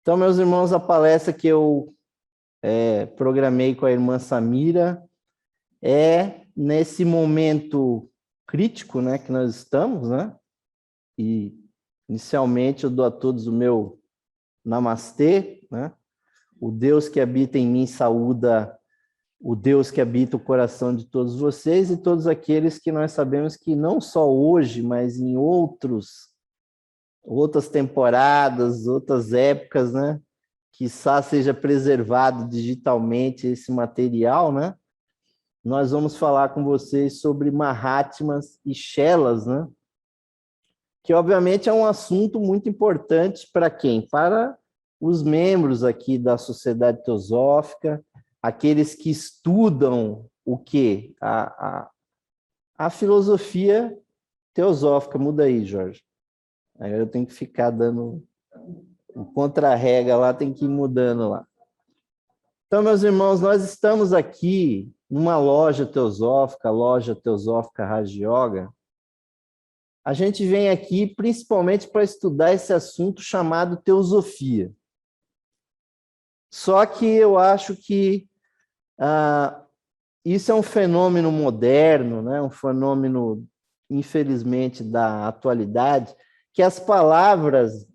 Então, meus irmãos, a palestra que eu programei com a irmã Samira é nesse momento crítico, né, que nós estamos, né? E inicialmente eu dou a todos o meu namastê, né? O Deus que habita em mim saúda o Deus que habita o coração de todos vocês e todos aqueles que nós sabemos que não só hoje, mas em outras temporadas, outras épocas, né? Quiçá seja preservado digitalmente esse material, né? Nós vamos falar com vocês sobre Mahatmas e Chelas, né? Que obviamente é um assunto muito importante para quem? Para os membros aqui da Sociedade Teosófica, aqueles que estudam o quê? A filosofia teosófica. Muda aí, Jorge. Aí eu tenho que ficar dando o contra-rega lá, tem que ir mudando lá. Então, meus irmãos, nós estamos aqui numa loja teosófica Raja Yoga. A gente vem aqui principalmente para estudar esse assunto chamado teosofia. Só que eu acho que isso é um fenômeno moderno, né? Um fenômeno, infelizmente, da atualidade, que as palavras,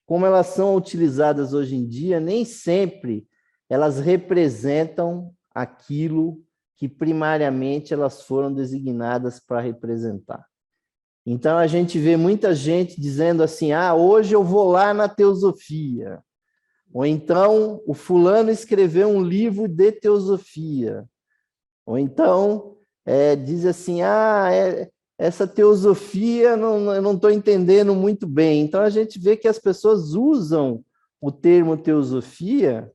como elas são utilizadas hoje em dia, nem sempre elas representam aquilo que primariamente elas foram designadas para representar. Então, a gente vê muita gente dizendo assim, hoje eu vou lá na teosofia. Ou então, o fulano escreveu um livro de teosofia. Ou então, diz assim, essa teosofia eu não estou entendendo muito bem. Então, a gente vê que as pessoas usam o termo teosofia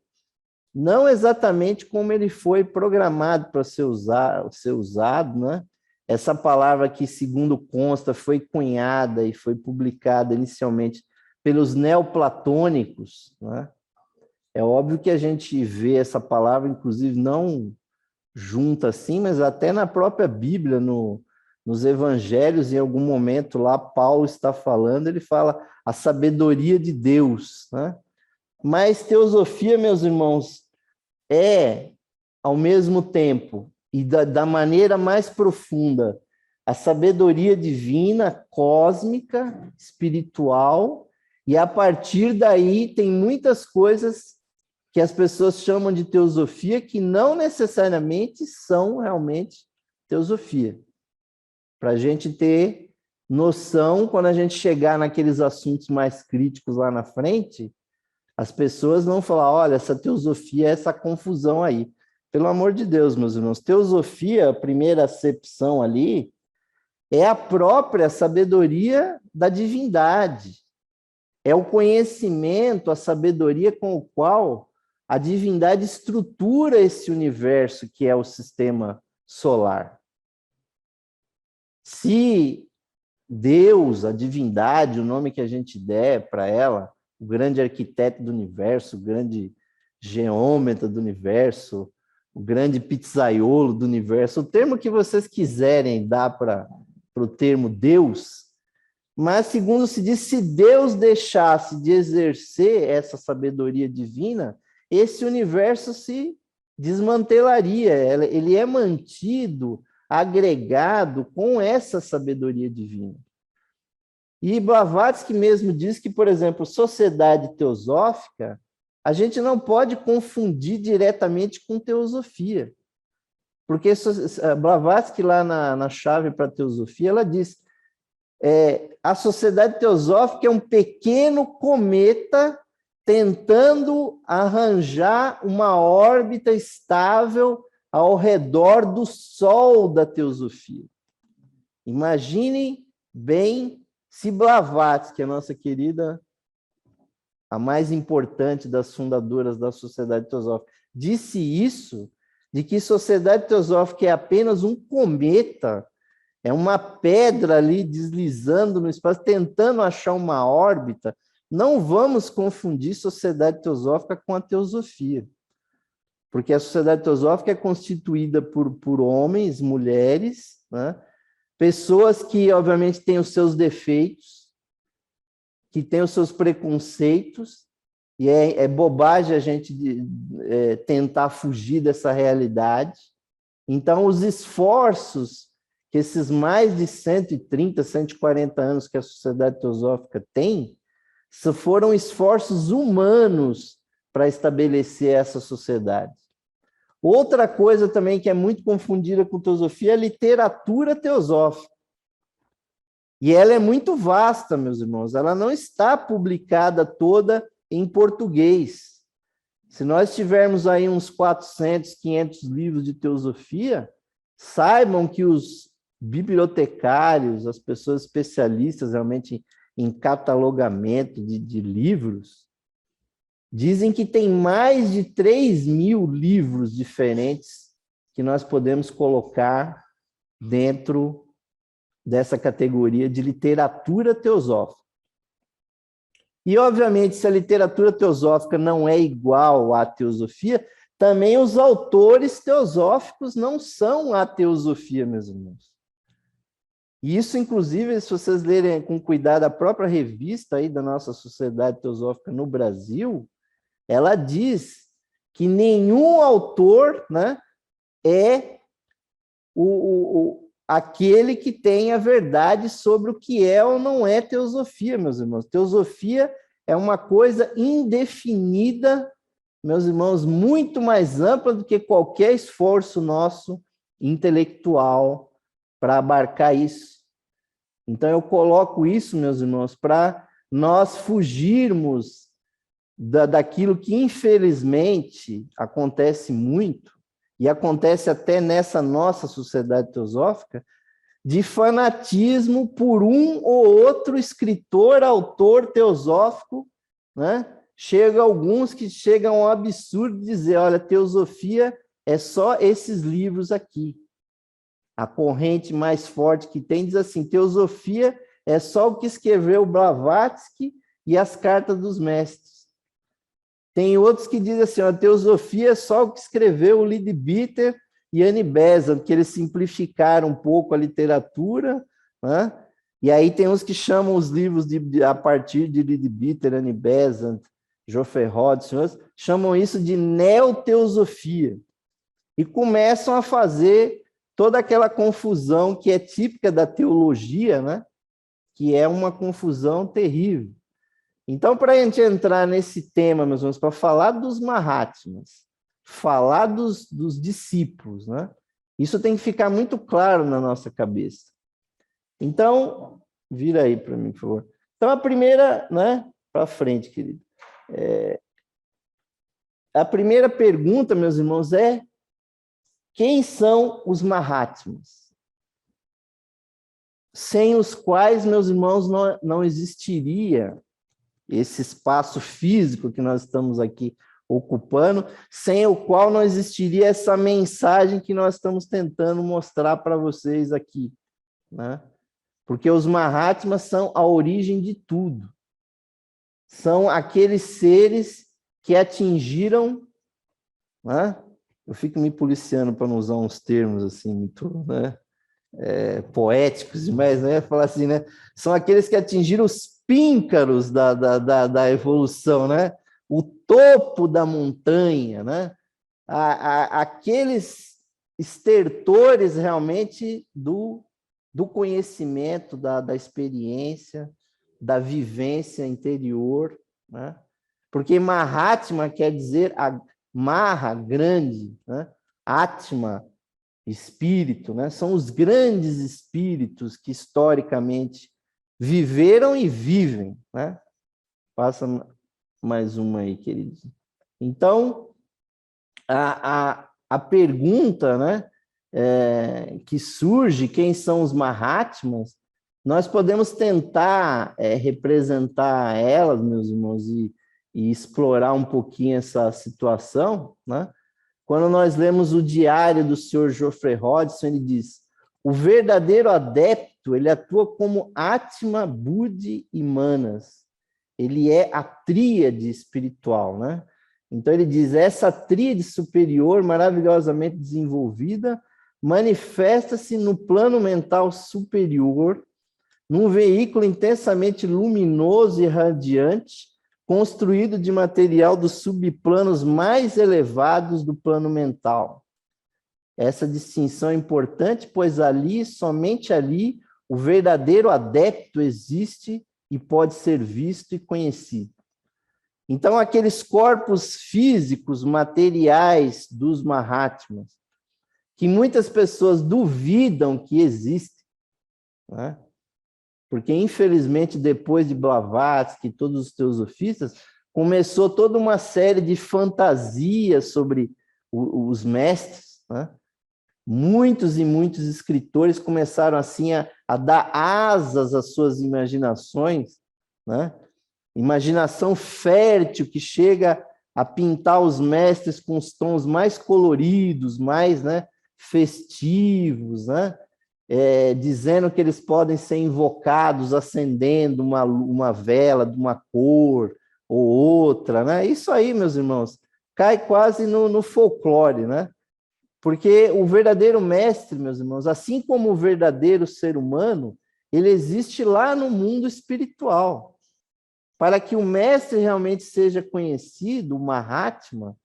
não exatamente como ele foi programado para ser usado, né? Essa palavra que, segundo consta, foi cunhada e foi publicada inicialmente pelos neoplatônicos, né? É óbvio que a gente vê essa palavra, inclusive, não junta assim, mas até na própria Bíblia, nos evangelhos, em algum momento lá, Paulo está falando, ele fala a sabedoria de Deus, né? Mas teosofia, meus irmãos, é, ao mesmo tempo, e da maneira mais profunda, a sabedoria divina, cósmica, espiritual, e a partir daí tem muitas coisas que as pessoas chamam de teosofia que não necessariamente são realmente teosofia. Para a gente ter noção, quando a gente chegar naqueles assuntos mais críticos lá na frente, as pessoas vão falar, olha, essa teosofia é essa confusão aí. Pelo amor de Deus, meus irmãos, teosofia, a primeira acepção ali, é a própria sabedoria da divindade. É o conhecimento, a sabedoria com o qual a divindade estrutura esse universo que é o sistema solar. Se Deus, a divindade, o nome que a gente der para ela, o grande arquiteto do universo, o grande geômetra do universo, o grande pizzaiolo do universo, o termo que vocês quiserem dar para o termo Deus, mas segundo se diz, se Deus deixasse de exercer essa sabedoria divina, esse universo se desmantelaria, ele é mantido, agregado com essa sabedoria divina. E Blavatsky mesmo diz que, por exemplo, sociedade teosófica, a gente não pode confundir diretamente com teosofia. Porque Blavatsky, lá na chave para teosofia, ela diz a sociedade teosófica é um pequeno cometa tentando arranjar uma órbita estável ao redor do Sol da teosofia. Imaginem bem se Blavatsky, a nossa querida, a mais importante das fundadoras da Sociedade Teosófica, disse isso, de que Sociedade Teosófica é apenas um cometa, é uma pedra ali deslizando no espaço, tentando achar uma órbita. Não vamos confundir Sociedade Teosófica com a teosofia, porque a Sociedade Teosófica é constituída por homens, mulheres, né? Pessoas que, obviamente, têm os seus defeitos, que têm os seus preconceitos, e é bobagem a gente tentar fugir dessa realidade. Então, os esforços que esses mais de 130, 140 anos que a Sociedade Teosófica tem, foram esforços humanos para estabelecer essa sociedade. Outra coisa também que é muito confundida com teosofia é a literatura teosófica. E ela é muito vasta, meus irmãos. Ela não está publicada toda em português. Se nós tivermos aí uns 400, 500 livros de teosofia, saibam que os bibliotecários, as pessoas especialistas realmente em catalogamento de livros, dizem que tem mais de 3.000 livros diferentes que nós podemos colocar dentro dessa categoria de literatura teosófica. E, obviamente, se a literatura teosófica não é igual à teosofia, também os autores teosóficos não são a teosofia, meus irmãos. E isso, inclusive, se vocês lerem com cuidado a própria revista aí da nossa Sociedade Teosófica no Brasil, ela diz que nenhum autor, né, é aquele que tem a verdade sobre o que é ou não é teosofia, meus irmãos. Teosofia é uma coisa indefinida, meus irmãos, muito mais ampla do que qualquer esforço nosso intelectual para abarcar isso. Então, eu coloco isso, meus irmãos, para nós fugirmos daquilo que, infelizmente, acontece muito, e acontece até nessa nossa sociedade teosófica, de fanatismo por um ou outro escritor, autor teosófico, né? Chega alguns que chegam ao absurdo de dizer, olha, teosofia é só esses livros aqui. A corrente mais forte que tem diz assim, teosofia é só o que escreveu Blavatsky e as cartas dos mestres. Tem outros que dizem assim, a teosofia é só o que escreveu Leadbeater e Annie Besant, que eles simplificaram um pouco a literatura, né? E aí tem uns que chamam os livros a partir de Leadbeater, Annie Besant, Geoffrey Hodgson, chamam isso de neoteosofia. E começam a fazer toda aquela confusão que é típica da teologia, né? Que é uma confusão terrível. Então, para a gente entrar nesse tema, meus irmãos, para falar dos Mahatmas, falar dos discípulos, né? Isso tem que ficar muito claro na nossa cabeça. Então, vira aí para mim, por favor. Então, a primeira, né? Para frente, querido. A primeira pergunta, meus irmãos, é: quem são os Mahatmas? Sem os quais, meus irmãos, não existiria esse espaço físico que nós estamos aqui ocupando, sem o qual não existiria essa mensagem que nós estamos tentando mostrar para vocês aqui, né? Porque os Mahatmas são a origem de tudo. São aqueles seres que atingiram, né? Eu fico me policiando para não usar uns termos assim muito, né, poéticos demais, né? Falar assim, né? São aqueles que atingiram os píncaros da evolução, né? O topo da montanha, né? Aqueles estertores realmente do conhecimento, da experiência, da vivência interior, né? Porque Mahatma quer dizer Maha, grande, né? Atma, espírito, né? São os grandes espíritos que historicamente viveram e vivem, né? Passa mais uma aí, queridos. Então, a pergunta, né, que surge, quem são os Mahatmas, nós podemos tentar representar elas, meus irmãos, e explorar um pouquinho essa situação, né? Quando nós lemos o diário do Sr. Geoffrey Hodgson, ele diz: o verdadeiro adepto, ele atua como Atma, Buddhi e Manas. Ele é a tríade espiritual, né? Então ele diz, essa tríade superior, maravilhosamente desenvolvida, manifesta-se no plano mental superior, num veículo intensamente luminoso e radiante, construído de material dos subplanos mais elevados do plano mental. Essa distinção é importante, pois ali, somente ali, o verdadeiro adepto existe e pode ser visto e conhecido. Então, aqueles corpos físicos, materiais dos Mahatmas, que muitas pessoas duvidam que existem, né? Porque, infelizmente, depois de Blavatsky e todos os teosofistas, começou toda uma série de fantasias sobre os mestres, né? Muitos e muitos escritores começaram, assim, a dar asas às suas imaginações, né? Imaginação fértil que chega a pintar os mestres com os tons mais coloridos, mais, né, festivos, né? Dizendo que eles podem ser invocados acendendo uma vela de uma cor ou outra, né? Isso aí, meus irmãos, cai quase no folclore, né? Porque o verdadeiro mestre, meus irmãos, assim como o verdadeiro ser humano, ele existe lá no mundo espiritual. Para que o mestre realmente seja conhecido, o Mahatma,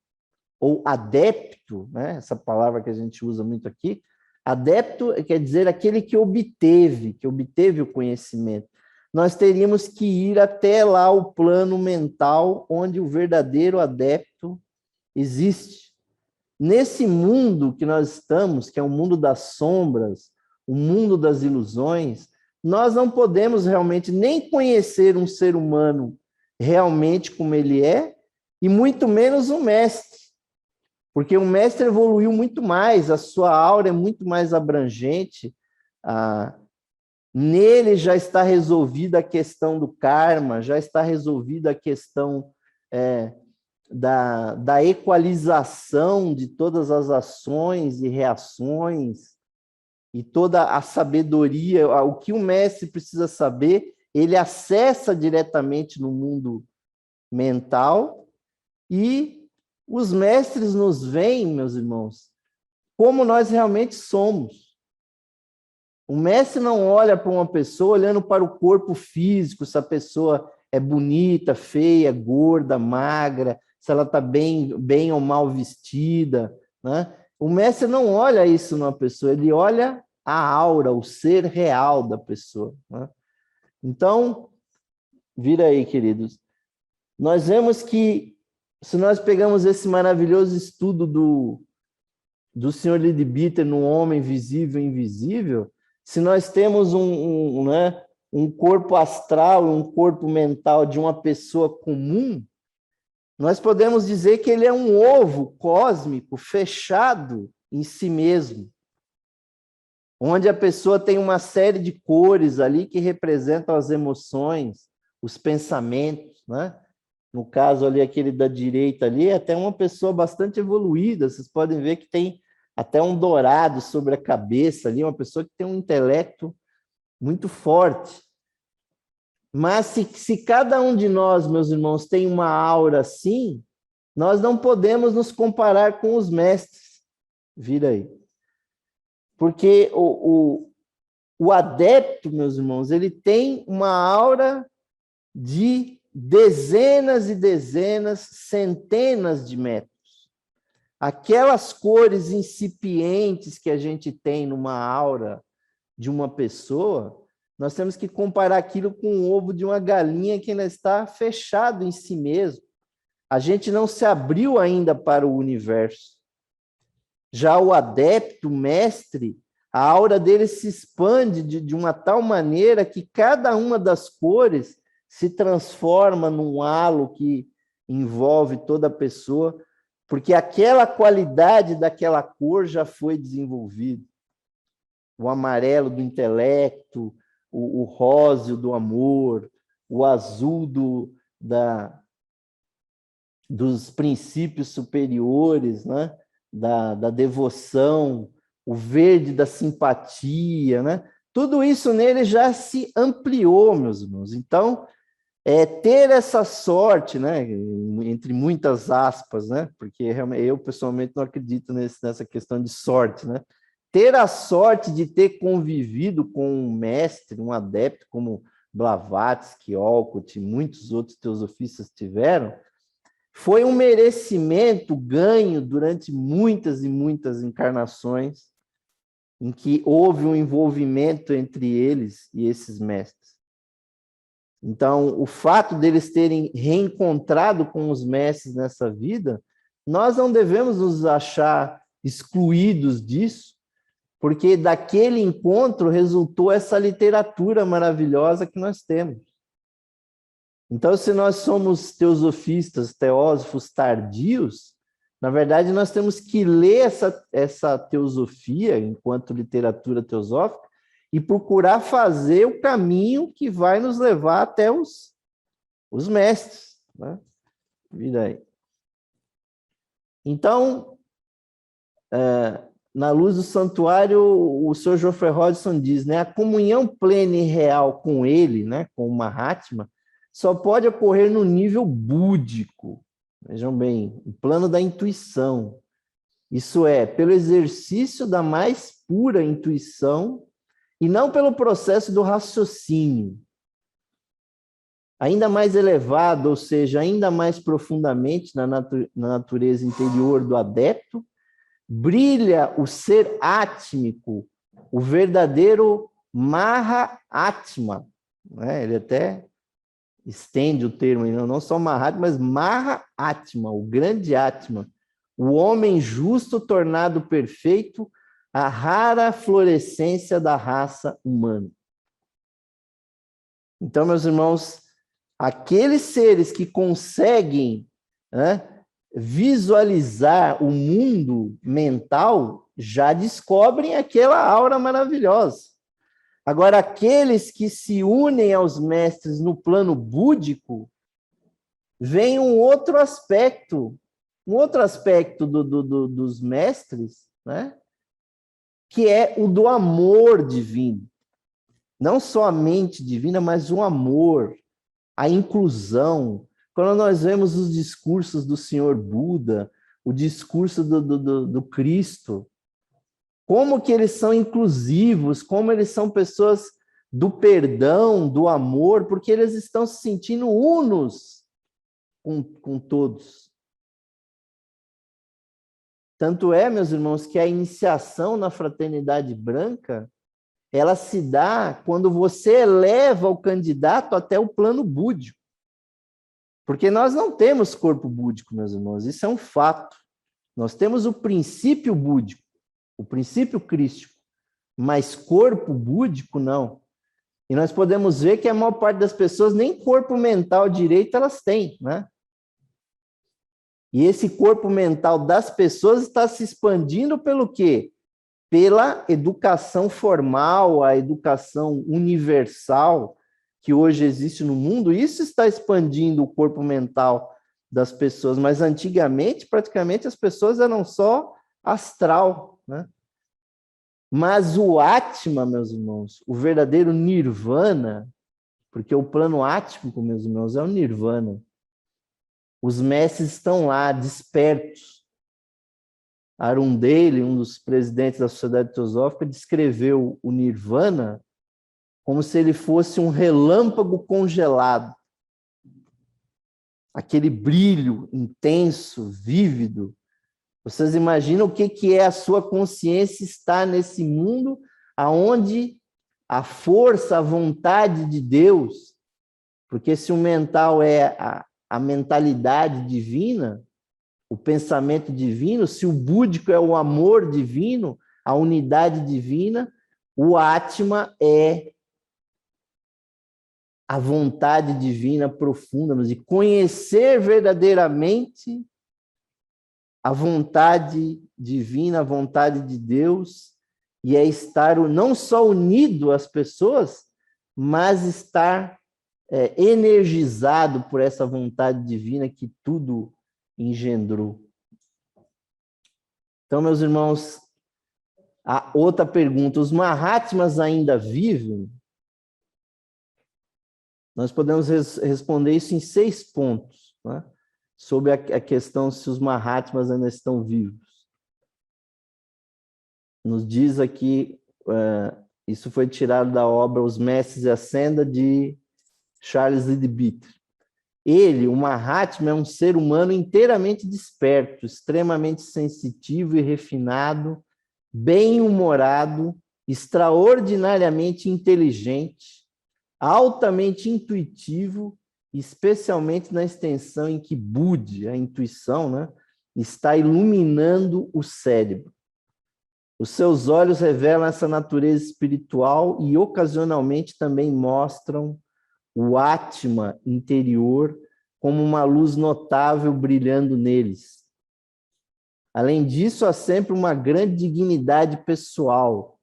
ou adepto, né? Essa palavra que a gente usa muito aqui, adepto quer dizer aquele que obteve o conhecimento. Nós teríamos que ir até lá o plano mental onde o verdadeiro adepto existe. Nesse mundo que nós estamos, que é o mundo das sombras, o mundo das ilusões, nós não podemos realmente nem conhecer um ser humano realmente como ele é, e muito menos um mestre. Porque o mestre evoluiu muito mais, a sua aura é muito mais abrangente, nele já está resolvida a questão do karma, já está resolvida a questão da equalização de todas as ações e reações, e toda a sabedoria, o que o mestre precisa saber, ele acessa diretamente no mundo mental, e os mestres nos veem, meus irmãos, como nós realmente somos. O mestre não olha para uma pessoa olhando para o corpo físico, se a pessoa é bonita, feia, gorda, magra, se ela está bem ou mal vestida, né? O mestre não olha isso numa pessoa, ele olha a aura, o ser real da pessoa, né? Então, vira aí, queridos. Nós vemos que, se nós pegamos esse maravilhoso estudo do Sr. Leadbeater no Homem Visível e Invisível, se nós temos um corpo astral, um corpo mental de uma pessoa comum, nós podemos dizer que ele é um ovo cósmico fechado em si mesmo, onde a pessoa tem uma série de cores ali que representam as emoções, os pensamentos, né? No caso ali, aquele da direita ali, é até uma pessoa bastante evoluída, vocês podem ver que tem até um dourado sobre a cabeça ali, uma pessoa que tem um intelecto muito forte. Mas se cada um de nós, meus irmãos, tem uma aura assim, nós não podemos nos comparar com os mestres. Vira aí. Porque o adepto, meus irmãos, ele tem uma aura de dezenas e dezenas, centenas de metros. Aquelas cores incipientes que a gente tem numa aura de uma pessoa, nós temos que comparar aquilo com o ovo de uma galinha que ainda está fechado em si mesmo. A gente não se abriu ainda para o universo. Já o adepto, o mestre, a aura dele se expande de uma tal maneira que cada uma das cores se transforma num halo que envolve toda a pessoa, porque aquela qualidade daquela cor já foi desenvolvida. O amarelo do intelecto, o róseo do amor, o azul dos princípios superiores, né? da devoção, o verde da simpatia, né? Tudo isso nele já se ampliou, meus irmãos. Então, ter essa sorte, né? Entre muitas aspas, né? Porque eu pessoalmente não acredito nessa questão de sorte, né? Ter a sorte de ter convivido com um mestre, um adepto, como Blavatsky, Olcott e muitos outros teosofistas tiveram, foi um merecimento ganho durante muitas e muitas encarnações em que houve um envolvimento entre eles e esses mestres. Então, o fato deles terem reencontrado com os mestres nessa vida, nós não devemos nos achar excluídos disso, porque daquele encontro resultou essa literatura maravilhosa que nós temos. Então, se nós somos teosofistas, teósofos tardios, na verdade, nós temos que ler essa teosofia enquanto literatura teosófica e procurar fazer o caminho que vai nos levar até os mestres, né? Vira aí. Então, na luz do santuário, o Sr. Geoffrey Hodgson diz, né, a comunhão plena e real com ele, né, com o Mahatma, só pode ocorrer no nível búdico. Vejam bem, o plano da intuição. Isso é, pelo exercício da mais pura intuição e não pelo processo do raciocínio. Ainda mais elevado, ou seja, ainda mais profundamente na natureza interior do adepto, brilha o ser átmico, o verdadeiro Mahatma, né? Ele até estende o termo, não só Mahatma, mas Mahatma, o grande Atma, o homem justo tornado perfeito, a rara florescência da raça humana. Então, meus irmãos, aqueles seres que conseguem, né, visualizar o mundo mental já descobrem aquela aura maravilhosa. Agora, aqueles que se unem aos mestres no plano búdico, vem um outro aspecto dos mestres, né? Que é o do amor divino. Não só a mente divina, mas o amor, a inclusão. Quando nós vemos os discursos do Senhor Buda, o discurso do Cristo, como que eles são inclusivos, como eles são pessoas do perdão, do amor, porque eles estão se sentindo unos com todos. Tanto é, meus irmãos, que a iniciação na fraternidade branca, ela se dá quando você eleva o candidato até o plano búdico. Porque nós não temos corpo búdico, meus irmãos, isso é um fato. Nós temos o princípio búdico, o princípio crístico, mas corpo búdico não. E nós podemos ver que a maior parte das pessoas nem corpo mental direito elas têm, né? E esse corpo mental das pessoas está se expandindo pelo quê? Pela educação formal, a educação universal que hoje existe no mundo. Isso está expandindo o corpo mental das pessoas, mas antigamente, praticamente, as pessoas eram só astral, né? Mas o Atma, meus irmãos, o verdadeiro Nirvana, porque o plano átmico, meus irmãos, é o Nirvana. Os mestres estão lá, despertos. Arundale, um dos presidentes da Sociedade Teosófica, descreveu o Nirvana como se ele fosse um relâmpago congelado. Aquele brilho intenso, vívido. Vocês imaginam o que é a sua consciência estar nesse mundo aonde a força, a vontade de Deus, porque se o mental é a mentalidade divina, o pensamento divino, se o búdico é o amor divino, a unidade divina, o Atma é a vontade divina profunda, de conhecer verdadeiramente a vontade divina, a vontade de Deus, e é estar não só unido às pessoas, mas estar energizado por essa vontade divina que tudo engendrou. Então, meus irmãos, a outra pergunta, os Mahatmas ainda vivem? Nós podemos responder isso em 6 pontos, né? Sobre a questão se os Mahatmas ainda estão vivos. Nos diz aqui, isso foi tirado da obra Os Mestres e a Senda, de Charles Leadbeater. Ele, o Mahatma, é um ser humano inteiramente desperto, extremamente sensitivo e refinado, bem-humorado, extraordinariamente inteligente, altamente intuitivo, especialmente na extensão em que Budi, a intuição, né, está iluminando o cérebro. Os seus olhos revelam essa natureza espiritual e ocasionalmente também mostram o Atma interior como uma luz notável brilhando neles. Além disso, há sempre uma grande dignidade pessoal,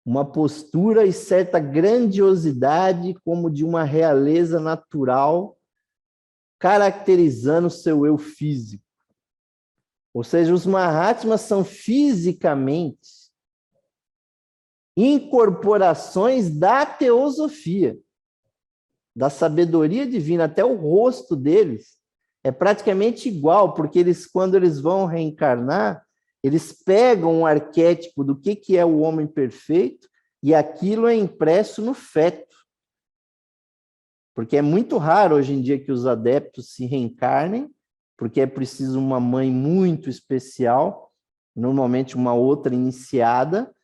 uma postura e certa grandiosidade como de uma realeza natural, caracterizando seu eu físico. Ou seja, os Mahatmas são fisicamente incorporações da teosofia, da sabedoria divina. Até o rosto deles é praticamente igual, porque eles, quando eles vão reencarnar, eles pegam um arquétipo do que é o homem perfeito e aquilo é impresso no feto. Porque é muito raro hoje em dia que os adeptos se reencarnem, porque é preciso uma mãe muito especial, normalmente uma outra iniciada,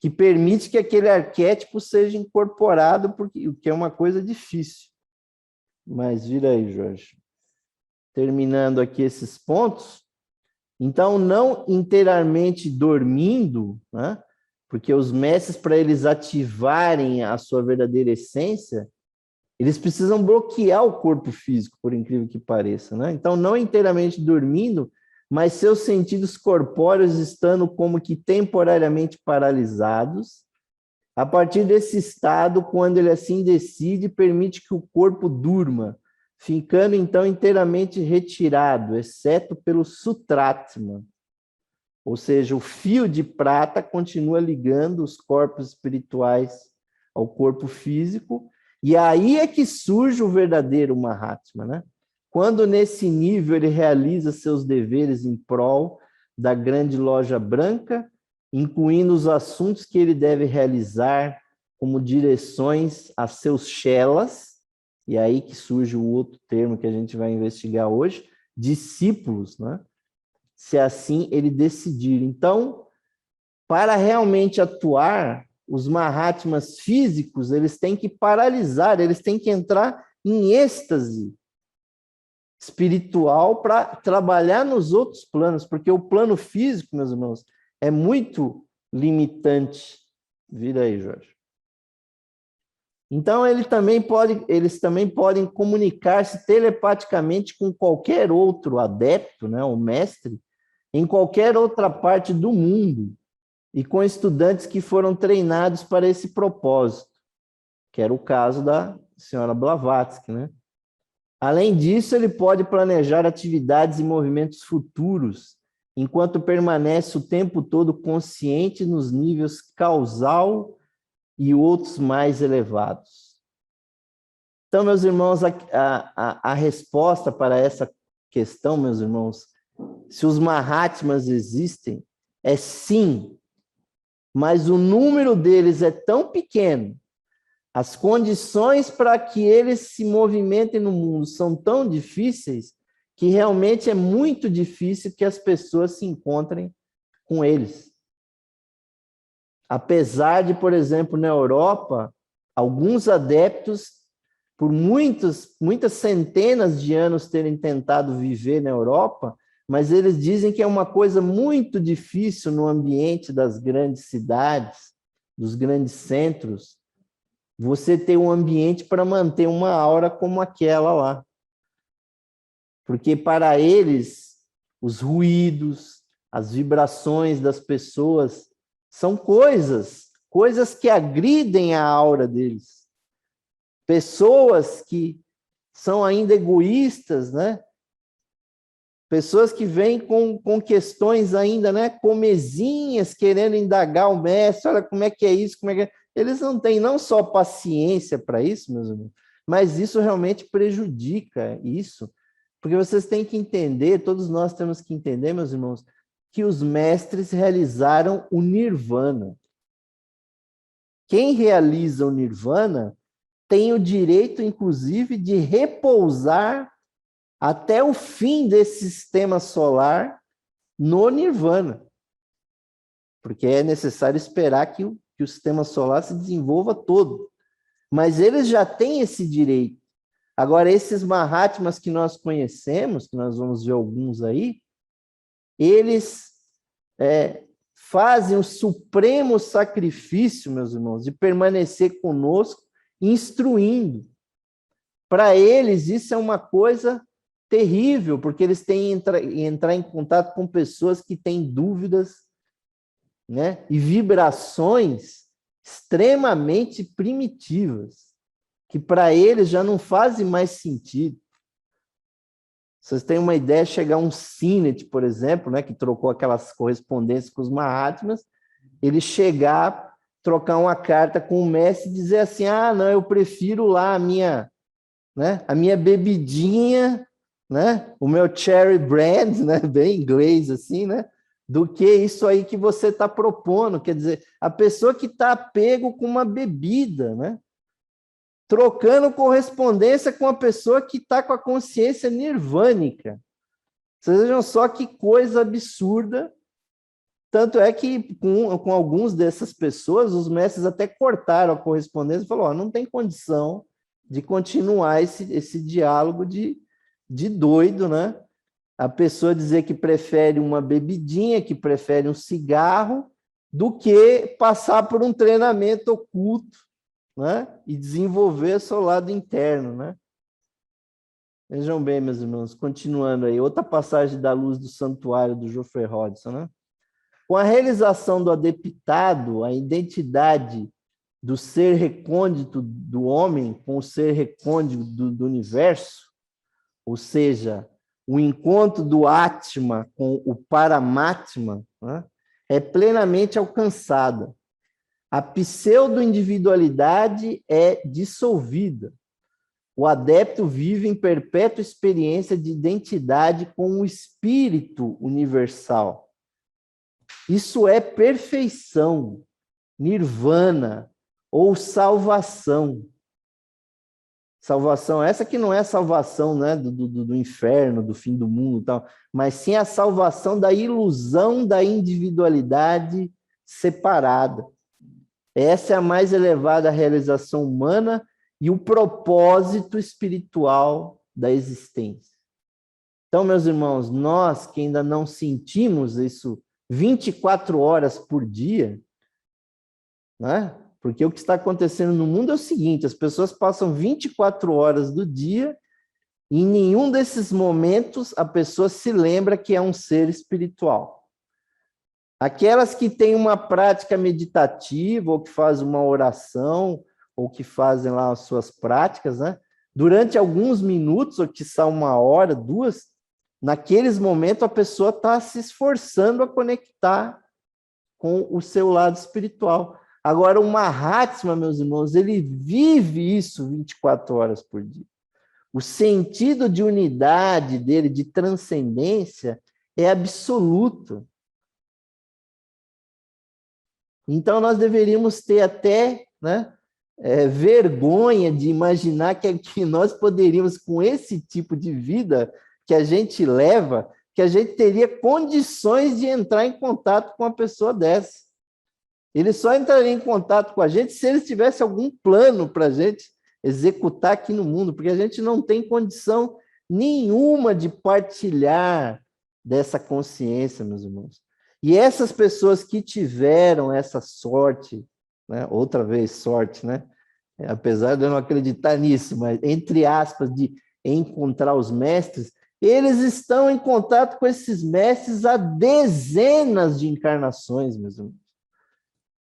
que permite que aquele arquétipo seja incorporado, porque, o que é uma coisa difícil. Mas vira aí, Jorge. Terminando aqui esses pontos. Então, não inteiramente dormindo, né? Porque os mestres, para eles ativarem a sua verdadeira essência, eles precisam bloquear o corpo físico, por incrível que pareça, né? Então, não inteiramente dormindo, mas seus sentidos corpóreos estando como que temporariamente paralisados. A partir desse estado, quando ele assim decide, permite que o corpo durma, ficando então inteiramente retirado, exceto pelo sutratma. Ou seja, o fio de prata continua ligando os corpos espirituais ao corpo físico, e aí é que surge o verdadeiro Mahatma, né? Quando nesse nível ele realiza seus deveres em prol da grande loja branca, incluindo os assuntos que ele deve realizar como direções a seus chelas, e aí que surge o outro termo que a gente vai investigar hoje, discípulos, né? Se assim ele decidir. Então, para realmente atuar, os Mahatmas físicos, eles têm que paralisar, eles têm que entrar em êxtase espiritual para trabalhar nos outros planos, porque o plano físico, meus irmãos, é muito limitante. Vira aí, Jorge. Então, eles também podem comunicar-se telepaticamente com qualquer outro adepto, né, ou mestre, em qualquer outra parte do mundo, e com estudantes que foram treinados para esse propósito, que era o caso da senhora Blavatsky, né? Além disso, ele pode planejar atividades e movimentos futuros, enquanto permanece o tempo todo consciente nos níveis causal e outros mais elevados. Então, meus irmãos, a resposta para essa questão, meus irmãos, se os Mahatmas existem, é sim, mas o número deles é tão pequeno, as condições para que eles se movimentem no mundo são tão difíceis que realmente é muito difícil que as pessoas se encontrem com eles. Apesar de, por exemplo, na Europa, alguns adeptos, por muitas centenas de anos terem tentado viver na Europa, mas eles dizem que é uma coisa muito difícil no ambiente das grandes cidades, dos grandes centros, você ter um ambiente para manter uma aura como aquela lá. Porque para eles, os ruídos, as vibrações das pessoas são coisas que agridem a aura deles. Pessoas que são ainda egoístas, né? Pessoas que vêm com questões ainda, né, comezinhas, querendo indagar o mestre, olha como é que é isso, como é que é. Eles não têm não só paciência para isso, meus amigos, mas isso realmente prejudica isso, porque vocês têm que entender, todos nós temos que entender, meus irmãos, que os mestres realizaram o nirvana. Quem realiza o nirvana tem o direito, inclusive, de repousar até o fim desse sistema solar no Nirvana. Porque é necessário esperar que o sistema solar se desenvolva todo. Mas eles já têm esse direito. Agora, esses Mahatmas que nós conhecemos, que nós vamos ver alguns aí, eles fazem o supremo sacrifício, meus irmãos, de permanecer conosco, instruindo. Para eles, isso é uma coisa terrível, porque eles têm que entrar em contato com pessoas que têm dúvidas, né? E vibrações extremamente primitivas, que para eles já não fazem mais sentido. Vocês têm uma ideia, chegar um Sinet, por exemplo, né, que trocou aquelas correspondências com os Mahatmas, ele chegar, trocar uma carta com o mestre e dizer assim, não, eu prefiro lá a minha bebidinha, né, o meu cherry brand, né, bem inglês assim, né, do que isso aí que você está propondo. Quer dizer, a pessoa que está apego com uma bebida, né, trocando correspondência com a pessoa que está com a consciência nirvânica. Vocês vejam só que coisa absurda. Tanto é que com alguns dessas pessoas, os mestres até cortaram a correspondência e falaram, não tem condição de continuar esse diálogo de doido, né? A pessoa dizer que prefere uma bebidinha, que prefere um cigarro, do que passar por um treinamento oculto, né? E desenvolver seu lado interno, né? Vejam bem, meus irmãos, continuando aí, outra passagem da luz do santuário do Geoffrey Hodgson, né? Com a realização do adeptado, a identidade do ser recôndito do homem com o ser recôndito do universo, ou seja, o encontro do Atma com o Paramatma, né, é plenamente alcançada. A pseudo-individualidade é dissolvida. O adepto vive em perpétua experiência de identidade com o espírito universal. Isso é perfeição, nirvana ou salvação. Salvação, essa que não é a salvação, né, do inferno, do fim do mundo, tal, mas sim a salvação da ilusão da individualidade separada. Essa é a mais elevada realização humana e o propósito espiritual da existência. Então, meus irmãos, nós que ainda não sentimos isso 24 horas por dia, né? Porque o que está acontecendo no mundo é o seguinte, as pessoas passam 24 horas do dia e em nenhum desses momentos a pessoa se lembra que é um ser espiritual. Aquelas que têm uma prática meditativa ou que fazem uma oração ou que fazem lá as suas práticas, né? Durante alguns minutos, ou que são uma hora, duas, naqueles momentos a pessoa está se esforçando a conectar com o seu lado espiritual. Agora, o Mahatma, meus irmãos, ele vive isso 24 horas por dia. O sentido de unidade dele, de transcendência, é absoluto. Então, nós deveríamos ter até, né, vergonha de imaginar que nós poderíamos, com esse tipo de vida que a gente leva, que a gente teria condições de entrar em contato com uma pessoa dessa. Ele só entraria em contato com a gente se ele tivesse algum plano para a gente executar aqui no mundo, porque a gente não tem condição nenhuma de partilhar dessa consciência, meus irmãos. E essas pessoas que tiveram essa sorte, né, outra vez sorte, né, apesar de eu não acreditar nisso, mas entre aspas, de encontrar os mestres, eles estão em contato com esses mestres há dezenas de encarnações, meus irmãos.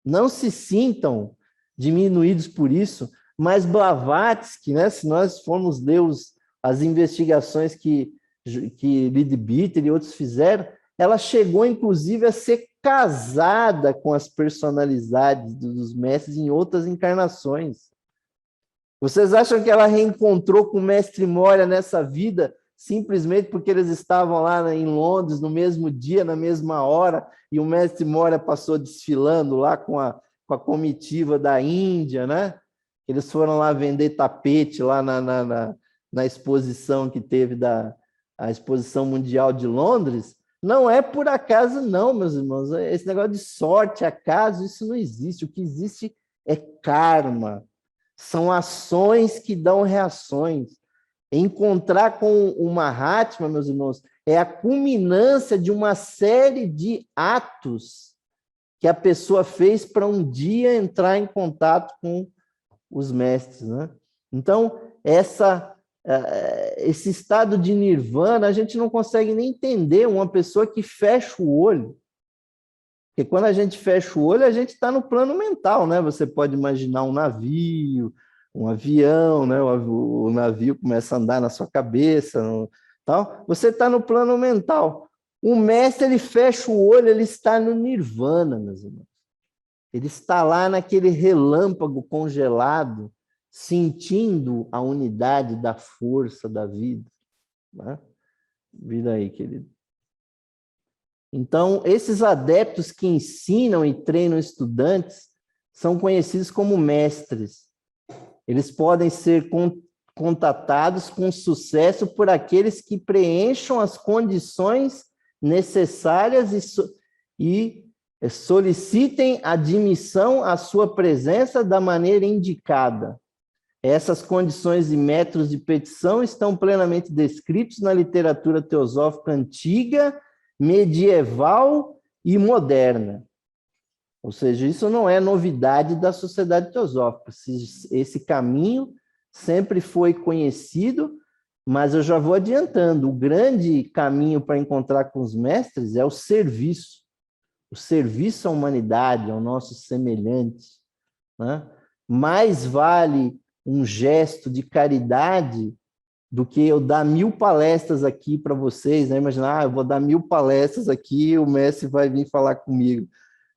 Não se sintam diminuídos por isso, mas Blavatsky, né, se nós formos ler as investigações que Leadbeater e outros fizeram, ela chegou, inclusive, a ser casada com as personalidades dos mestres em outras encarnações. Vocês acham que ela reencontrou com o mestre Moria nessa vida simplesmente porque eles estavam lá em Londres no mesmo dia, na mesma hora, e o mestre Moria passou desfilando lá com a comitiva da Índia, né? Eles foram lá vender tapete lá na exposição que teve a Exposição Mundial de Londres. Não é por acaso, não, meus irmãos. Esse negócio de sorte, acaso, isso não existe. O que existe é karma. São ações que dão reações. Encontrar com o Mahatma, meus irmãos, é a culminância de uma série de atos que a pessoa fez para um dia entrar em contato com os mestres, né? Então, esse estado de nirvana, a gente não consegue nem entender uma pessoa que fecha o olho. Porque quando a gente fecha o olho, a gente está no plano mental, né? Você pode imaginar um navio, um avião, né? O navio começa a andar na sua cabeça, tal. Você está no plano mental. O mestre, ele fecha o olho, ele está no nirvana, meus irmãos. Ele está lá naquele relâmpago congelado, sentindo a unidade da força da vida. Né? Vira aí, querido. Então, esses adeptos que ensinam e treinam estudantes são conhecidos como mestres. Eles podem ser contatados com sucesso por aqueles que preencham as condições necessárias e solicitem admissão à sua presença da maneira indicada. Essas condições e métodos de petição estão plenamente descritos na literatura teosófica antiga, medieval e moderna. Ou seja, isso não é novidade da sociedade teosófica. Esse caminho sempre foi conhecido, mas eu já vou adiantando. O grande caminho para encontrar com os mestres é o serviço. O serviço à humanidade, ao nosso semelhante. Né? Mais vale um gesto de caridade do que eu dar 1000 palestras aqui para vocês, né? Imaginar, eu vou dar 1000 palestras aqui, o mestre vai vir falar comigo.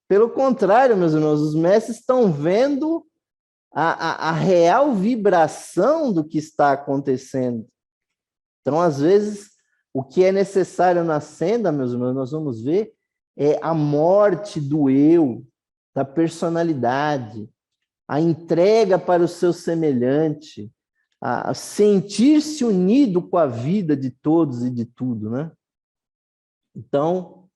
Pelo contrário, meus irmãos, os mestres estão vendo a real vibração do que está acontecendo. Então, às vezes, o que é necessário na senda, meus irmãos, nós vamos ver, é a morte do eu, da personalidade, a entrega para o seu semelhante, a sentir-se unido com a vida de todos e de tudo, né? Então,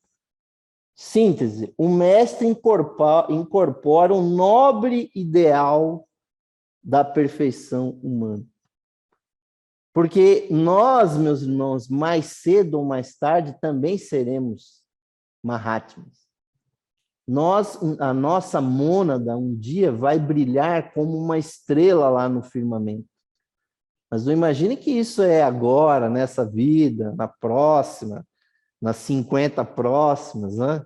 síntese, o mestre incorpora um nobre ideal da perfeição humana. Porque nós, meus irmãos, mais cedo ou mais tarde, também seremos Mahatmas. A nossa mônada, um dia, vai brilhar como uma estrela lá no firmamento. Mas não imagine que isso é agora, nessa vida, na próxima, nas 50 próximas, né?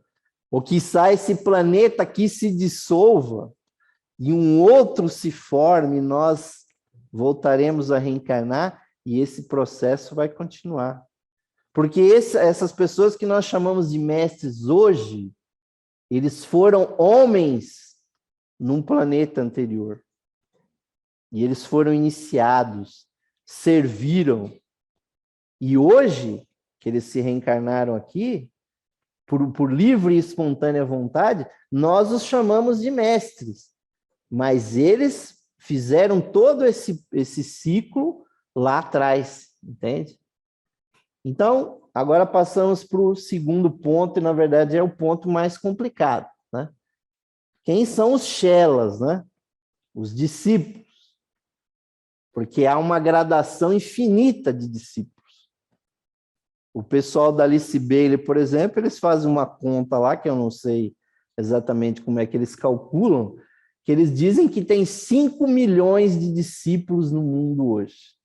Ou quiçá esse planeta aqui se dissolva e um outro se forme, nós voltaremos a reencarnar e esse processo vai continuar. Porque essas pessoas que nós chamamos de mestres hoje, eles foram homens num planeta anterior. E eles foram iniciados, serviram. E hoje, que eles se reencarnaram aqui, por livre e espontânea vontade, nós os chamamos de mestres. Mas eles fizeram todo esse ciclo lá atrás, entende? Então, agora passamos para o segundo ponto, e na verdade é o ponto mais complicado, né? Quem são os chelas, né? Os discípulos. Porque há uma gradação infinita de discípulos. O pessoal da Alice Bailey, por exemplo, eles fazem uma conta lá, que eu não sei exatamente como é que eles calculam, que eles dizem que tem 5 milhões de discípulos no mundo hoje.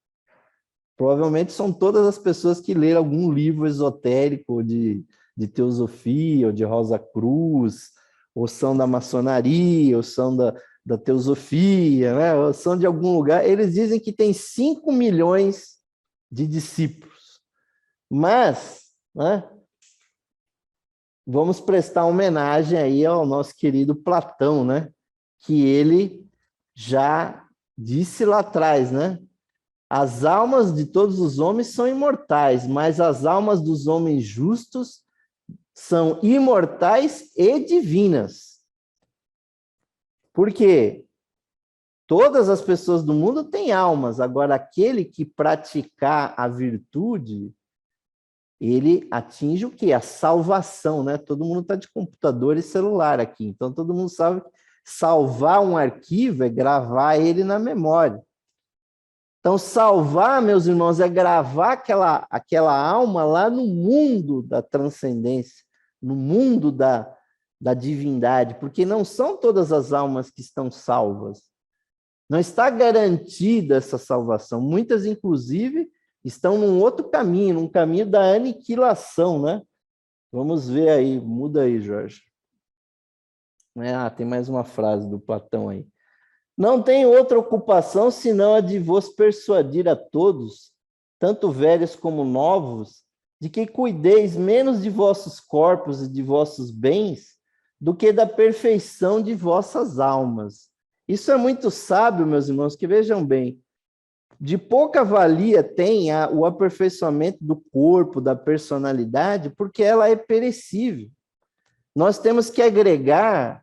Provavelmente são todas as pessoas que leram algum livro esotérico de teosofia, ou de Rosa Cruz, ou são da maçonaria, ou são da teosofia, né? Ou são de algum lugar. Eles dizem que tem 5 milhões de discípulos. Mas, né, vamos prestar homenagem aí ao nosso querido Platão, né? Que ele já disse lá atrás, né? As almas de todos os homens são imortais, mas as almas dos homens justos são imortais e divinas. Por quê? todas as pessoas do mundo têm almas, agora aquele que praticar a virtude, ele atinge o quê? A salvação, né? Todo mundo está de computador e celular aqui, então todo mundo sabe que salvar um arquivo é gravar ele na memória. Então, salvar, meus irmãos, é gravar aquela alma lá no mundo da transcendência, no mundo da divindade, porque não são todas as almas que estão salvas. Não está garantida essa salvação. Muitas, inclusive, estão num outro caminho, num caminho da aniquilação, né? Vamos ver aí, muda aí, Jorge. Tem mais uma frase do Platão aí. Não tem outra ocupação senão a de vos persuadir a todos, tanto velhos como novos, de que cuideis menos de vossos corpos e de vossos bens do que da perfeição de vossas almas. Isso é muito sábio, meus irmãos, que vejam bem. De pouca valia tem o aperfeiçoamento do corpo, da personalidade, porque ela é perecível. Nós temos que agregar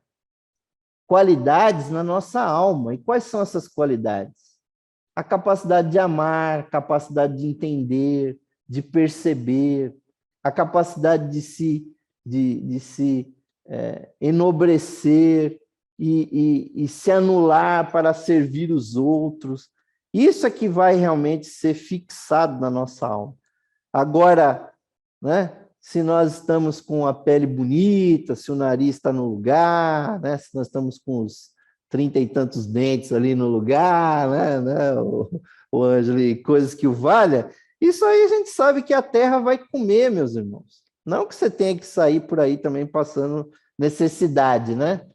qualidades na nossa alma. E quais são essas qualidades? A capacidade de amar, capacidade de entender, de perceber, a capacidade de se enobrecer e se anular para servir os outros. Isso é que vai realmente ser fixado na nossa alma. Agora, né? Se nós estamos com a pele bonita, se o nariz está no lugar, né? Se nós estamos com os 30 e tantos dentes ali no lugar, né? O Ângelo, e coisas que o valha, isso aí a gente sabe que a terra vai comer, meus irmãos. Não que você tenha que sair por aí também passando necessidade, né?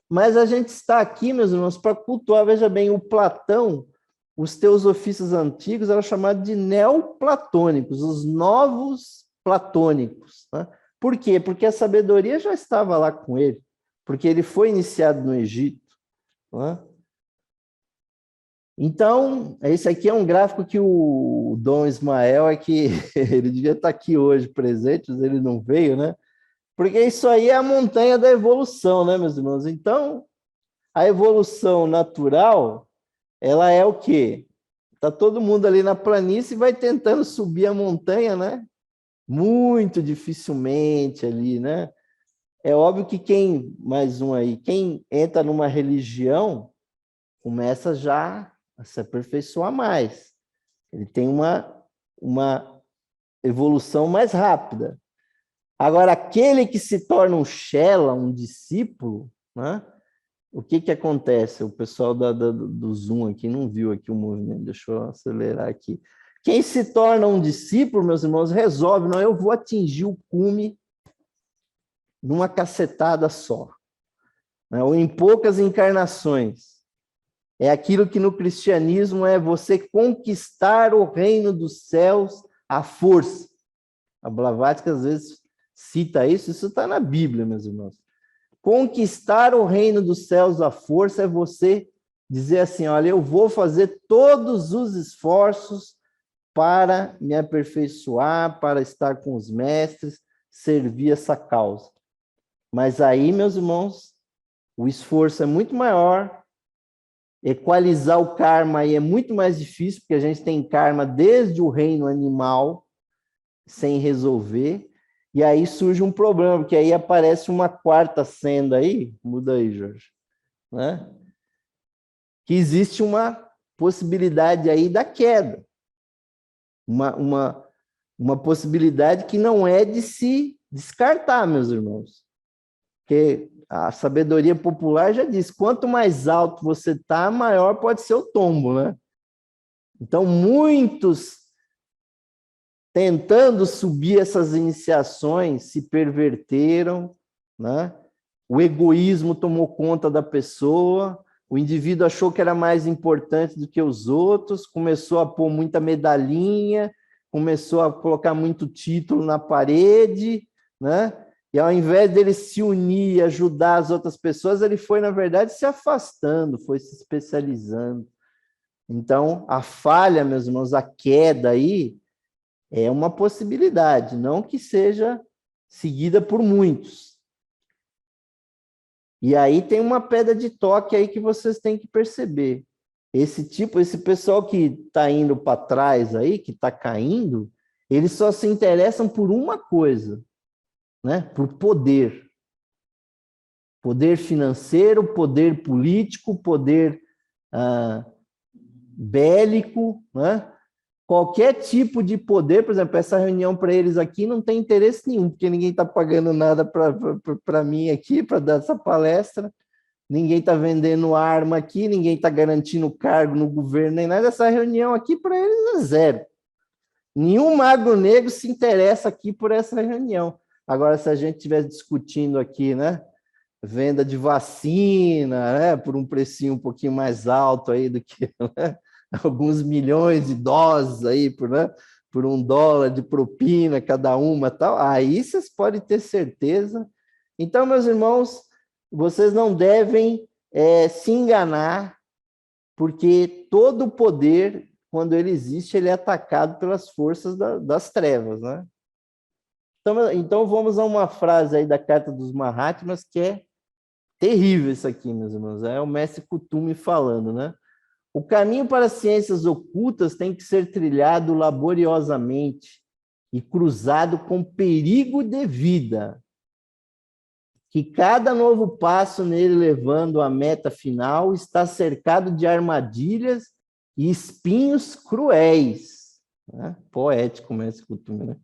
Mas a gente está aqui, meus irmãos, para cultuar. Veja bem, o Platão, os teus ofícios antigos eram chamados de neoplatônicos, os novos platônicos. Né? Por quê? Porque a sabedoria já estava lá com ele, porque ele foi iniciado no Egito. Né? Então, esse aqui é um gráfico que o Dom Ismael ele devia estar aqui hoje presente, mas ele não veio, né? Porque isso aí é a montanha da evolução, né, meus irmãos? Então, a evolução natural, ela é o quê? Está todo mundo ali na planície e vai tentando subir a montanha, né? Muito dificilmente ali, né? É óbvio que mais um aí, quem entra numa religião, começa já a se aperfeiçoar mais. Ele tem uma evolução mais rápida. Agora, aquele que se torna um Shela, um discípulo, né? O que acontece? O pessoal do Zoom aqui não viu aqui o movimento, deixa eu acelerar aqui. Quem se torna um discípulo, meus irmãos, resolve, não, eu vou atingir o cume numa cacetada só, né? Ou em poucas encarnações. É aquilo que no cristianismo é você conquistar o reino dos céus à força. A Blavatsky às vezes cita isso está na Bíblia, meus irmãos. Conquistar o reino dos céus à força é você dizer assim, olha, eu vou fazer todos os esforços para me aperfeiçoar, para estar com os mestres, servir essa causa. Mas aí, meus irmãos, o esforço é muito maior, equalizar o karma aí é muito mais difícil, porque a gente tem karma desde o reino animal, sem resolver, e aí surge um problema, porque aí aparece uma quarta senda aí, muda aí, Jorge, né? Que existe uma possibilidade aí da queda, uma possibilidade que não é de se descartar, meus irmãos, porque a sabedoria popular já diz, quanto mais alto você está, maior pode ser o tombo, né? Então, muitos tentando subir essas iniciações, se perverteram, né? O egoísmo tomou conta da pessoa, o indivíduo achou que era mais importante do que os outros, começou a pôr muita medalhinha, começou a colocar muito título na parede, né? E ao invés dele se unir e ajudar as outras pessoas, ele foi, na verdade, se afastando, foi se especializando. Então, a falha, meus irmãos, a queda aí, é uma possibilidade, não que seja seguida por muitos. E aí tem uma pedra de toque aí que vocês têm que perceber. esse pessoal que está indo para trás aí, que está caindo, eles só se interessam por uma coisa, né? Por poder. Poder financeiro, poder político, poder bélico, né? Qualquer tipo de poder, por exemplo, essa reunião para eles aqui não tem interesse nenhum, porque ninguém está pagando nada para mim aqui, para dar essa palestra, ninguém está vendendo arma aqui, ninguém está garantindo cargo no governo, nem nada. Essa reunião aqui para eles é zero. Nenhum magro negro se interessa aqui por essa reunião. Agora, se a gente estiver discutindo aqui, né, venda de vacina, né, por um precinho um pouquinho mais alto aí do que, né, alguns milhões de doses aí por $1 de propina cada uma, tal, aí vocês podem ter certeza. Então, meus irmãos, vocês não devem se enganar, porque todo o poder, quando ele existe, ele é atacado pelas forças das trevas, né? Então, vamos a uma frase aí da Carta dos Mahatmas, que é terrível isso aqui, meus irmãos. É o mestre Kutumi falando, né? O caminho para as ciências ocultas tem que ser trilhado laboriosamente e cruzado com perigo de vida, que cada novo passo nele levando à meta final está cercado de armadilhas e espinhos cruéis. Né? Poético, mestre Kutumi, né?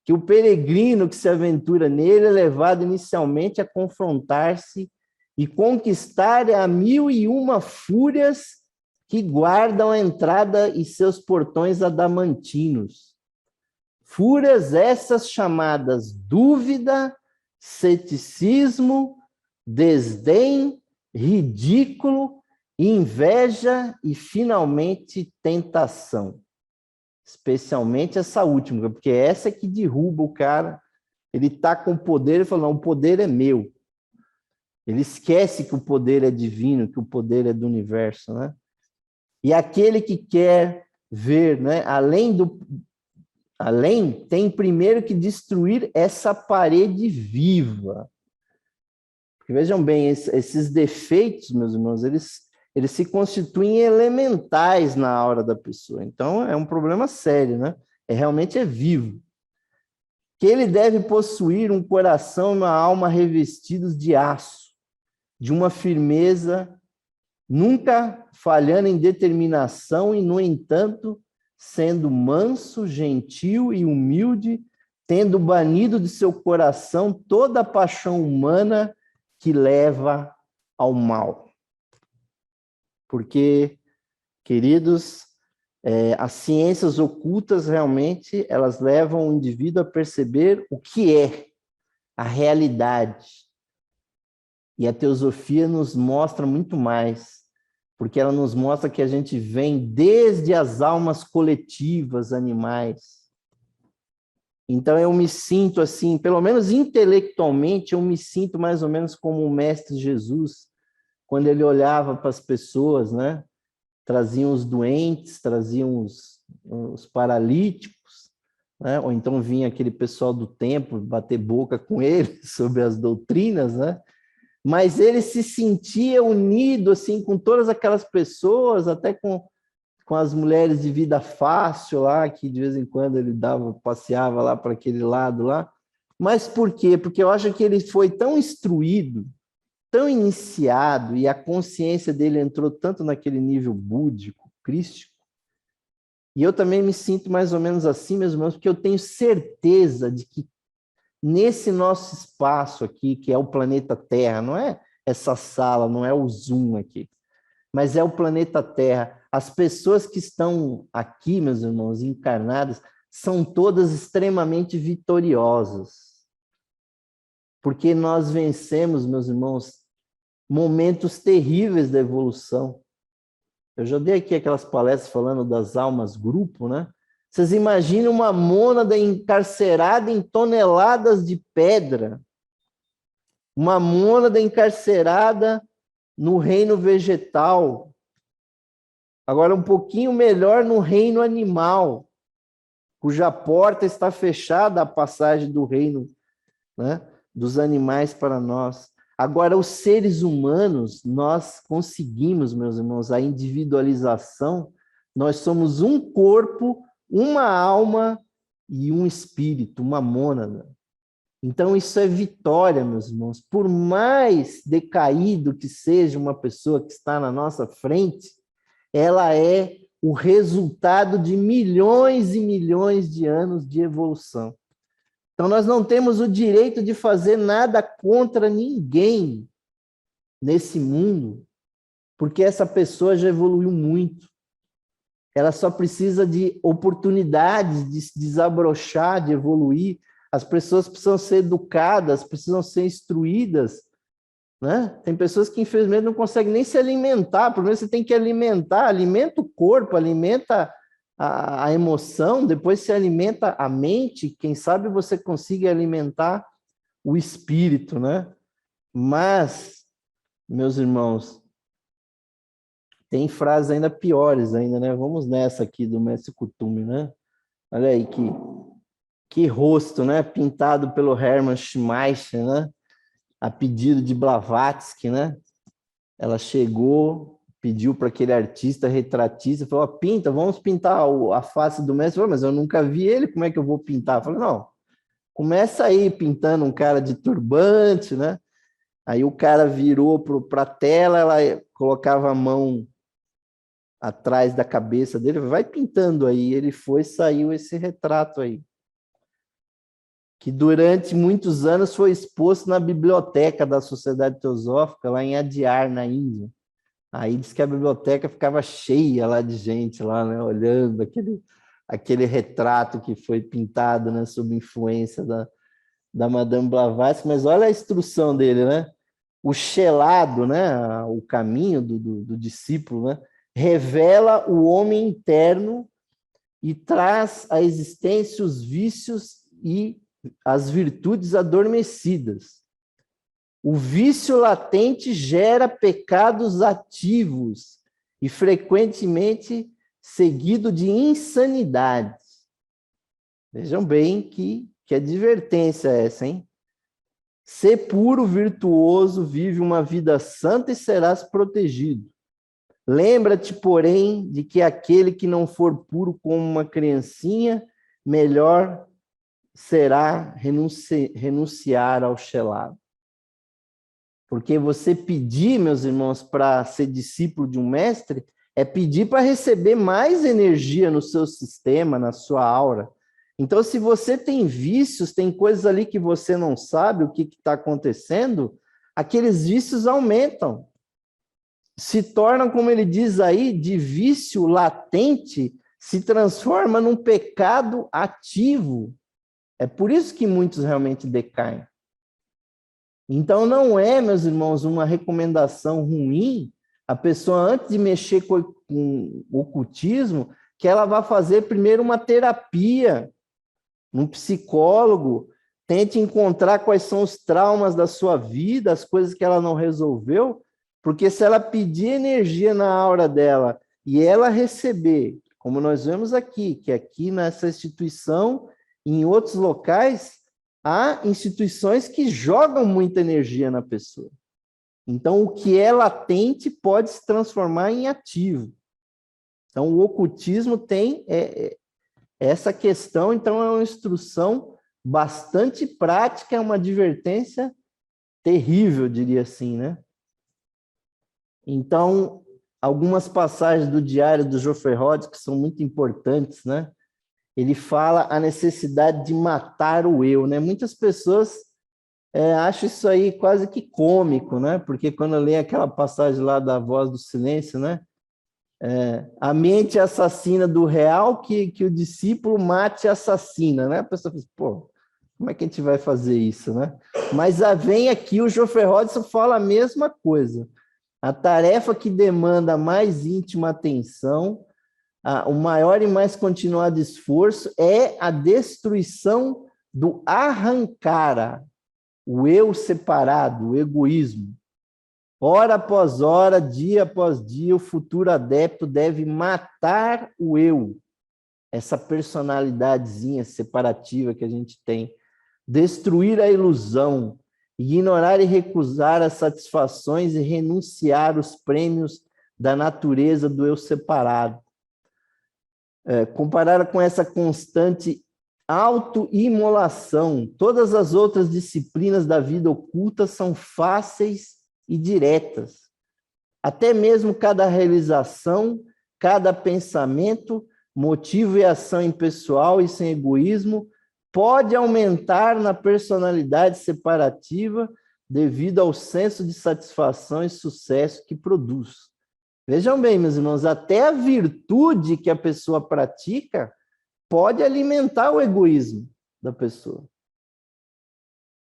Que o peregrino que se aventura nele é levado inicialmente a confrontar-se e conquistar a 1001 fúrias que guardam a entrada e seus portões adamantinos. Fúrias essas chamadas dúvida, ceticismo, desdém, ridículo, inveja e, finalmente, tentação. Especialmente essa última, porque essa é que derruba o cara. Ele está com poder e fala, não, o poder é meu. Ele esquece que o poder é divino, que o poder é do universo, né? E aquele que quer ver, né, além, tem primeiro que destruir essa parede viva. Porque, vejam bem, esses defeitos, meus irmãos, eles se constituem elementais na aura da pessoa. Então, é um problema sério, né? Realmente é vivo. Que ele deve possuir um coração e uma alma revestidos de aço, de uma firmeza, nunca falhando em determinação e, no entanto, sendo manso, gentil e humilde, tendo banido de seu coração toda a paixão humana que leva ao mal. Porque, queridos, as ciências ocultas realmente elas levam o indivíduo a perceber o que é a realidade. E a teosofia nos mostra muito mais, porque ela nos mostra que a gente vem desde as almas coletivas animais. Então eu me sinto assim, pelo menos intelectualmente, eu me sinto mais ou menos como o Mestre Jesus, quando ele olhava para as pessoas, né? Traziam os doentes, traziam os paralíticos, né? Ou então vinha aquele pessoal do templo bater boca com ele sobre as doutrinas, né? Mas ele se sentia unido assim com todas aquelas pessoas, até com as mulheres de vida fácil lá, que de vez em quando ele passeava lá para aquele lado lá. Mas por quê? Porque eu acho que ele foi tão instruído, tão iniciado, e a consciência dele entrou tanto naquele nível búdico, crístico, e eu também me sinto mais ou menos assim, meus irmãos, porque eu tenho certeza de que nesse nosso espaço aqui, que é o planeta Terra, não é essa sala, não é o Zoom aqui, mas é o planeta Terra. As pessoas que estão aqui, meus irmãos, encarnadas, são todas extremamente vitoriosas. Porque nós vencemos, meus irmãos, momentos terríveis da evolução. Eu já dei aqui aquelas palestras falando das almas grupo, né? Vocês imaginam uma mônada encarcerada em toneladas de pedra, uma mônada encarcerada no reino vegetal, agora um pouquinho melhor no reino animal, cuja porta está fechada à passagem do reino, né, dos animais para nós. Agora, os seres humanos, nós conseguimos, meus irmãos, a individualização, nós somos um corpo, uma alma e um espírito, uma mônada. Então, isso é vitória, meus irmãos. Por mais decaído que seja uma pessoa que está na nossa frente, ela é o resultado de milhões e milhões de anos de evolução. Então, nós não temos o direito de fazer nada contra ninguém nesse mundo, porque essa pessoa já evoluiu muito. Ela só precisa de oportunidades de se desabrochar, de evoluir. As pessoas precisam ser educadas, precisam ser instruídas, né? Tem pessoas que, infelizmente, não conseguem nem se alimentar. Primeiro você tem que alimentar, alimenta o corpo, alimenta a emoção, depois se alimenta a mente, quem sabe você consiga alimentar o espírito, né? Mas, meus irmãos, tem frases ainda piores ainda, né? Vamos nessa aqui do Mestre Kuthumi, né? Olha aí que rosto, né? Pintado pelo Hermann Schmeischer, né? A pedido de Blavatsky, né? Ela chegou, pediu para aquele artista retratista, falou, pinta, vamos pintar a face do mestre. Falou, mas eu nunca vi ele, como é que eu vou pintar? Falou, não, começa aí pintando um cara de turbante, né? Aí o cara virou para a tela, ela colocava a mão atrás da cabeça dele, vai pintando aí. Ele foi, saiu esse retrato aí, que durante muitos anos foi exposto na biblioteca da Sociedade Teosófica, lá em Adyar, na Índia. Aí diz que a biblioteca ficava cheia lá de gente, lá, né, olhando aquele retrato que foi pintado, né, sob influência da Madame Blavatsky. Mas olha a instrução dele, né? O chelado, né, o caminho do discípulo, né, revela o homem interno e traz à existência os vícios e as virtudes adormecidas. O vício latente gera pecados ativos e frequentemente seguido de insanidades. Vejam bem que advertência é essa, hein? Ser puro, virtuoso, vive uma vida santa e serás protegido. Lembra-te, porém, de que aquele que não for puro como uma criancinha, melhor será renunciar ao chelado. Porque você pedir, meus irmãos, para ser discípulo de um mestre, é pedir para receber mais energia no seu sistema, na sua aura. Então, se você tem vícios, tem coisas ali que você não sabe o que está acontecendo, aqueles vícios aumentam. Se tornam, como ele diz aí, de vício latente, se transforma num pecado ativo. É por isso que muitos realmente decaem. Então, não é, meus irmãos, uma recomendação ruim a pessoa, antes de mexer com o ocultismo, que ela vá fazer primeiro uma terapia, um psicólogo, tente encontrar quais são os traumas da sua vida, as coisas que ela não resolveu, porque se ela pedir energia na aura dela e ela receber, como nós vemos aqui, que aqui nessa instituição, em outros locais, há instituições que jogam muita energia na pessoa. Então, o que é latente pode se transformar em ativo. Então, o ocultismo tem essa questão, então é uma instrução bastante prática, é uma advertência terrível, diria assim, né? Então, algumas passagens do diário do Geoffrey Rhodes que são muito importantes, né? Ele fala a necessidade de matar o eu, né? Muitas pessoas acham isso aí quase que cômico, né? Porque quando eu leio aquela passagem lá da Voz do Silêncio, né? A mente assassina do real que o discípulo mate e assassina, né? A pessoa diz, pô, como é que a gente vai fazer isso, né? Mas vem aqui o Geoffrey Rhodes fala a mesma coisa. A tarefa que demanda mais íntima atenção, o maior e mais continuado esforço é a destruição do arrancara, o eu separado, o egoísmo. Hora após hora, dia após dia, o futuro adepto deve matar o eu, essa personalidadezinha separativa que a gente tem, destruir a ilusão ignorar e recusar as satisfações e renunciar os prêmios da natureza do eu separado. Comparada com essa constante autoimolação, todas as outras disciplinas da vida oculta são fáceis e diretas. Até mesmo cada realização, cada pensamento, motivo e ação impessoal e sem egoísmo pode aumentar na personalidade separativa devido ao senso de satisfação e sucesso que produz. Vejam bem, meus irmãos, até a virtude que a pessoa pratica pode alimentar o egoísmo da pessoa.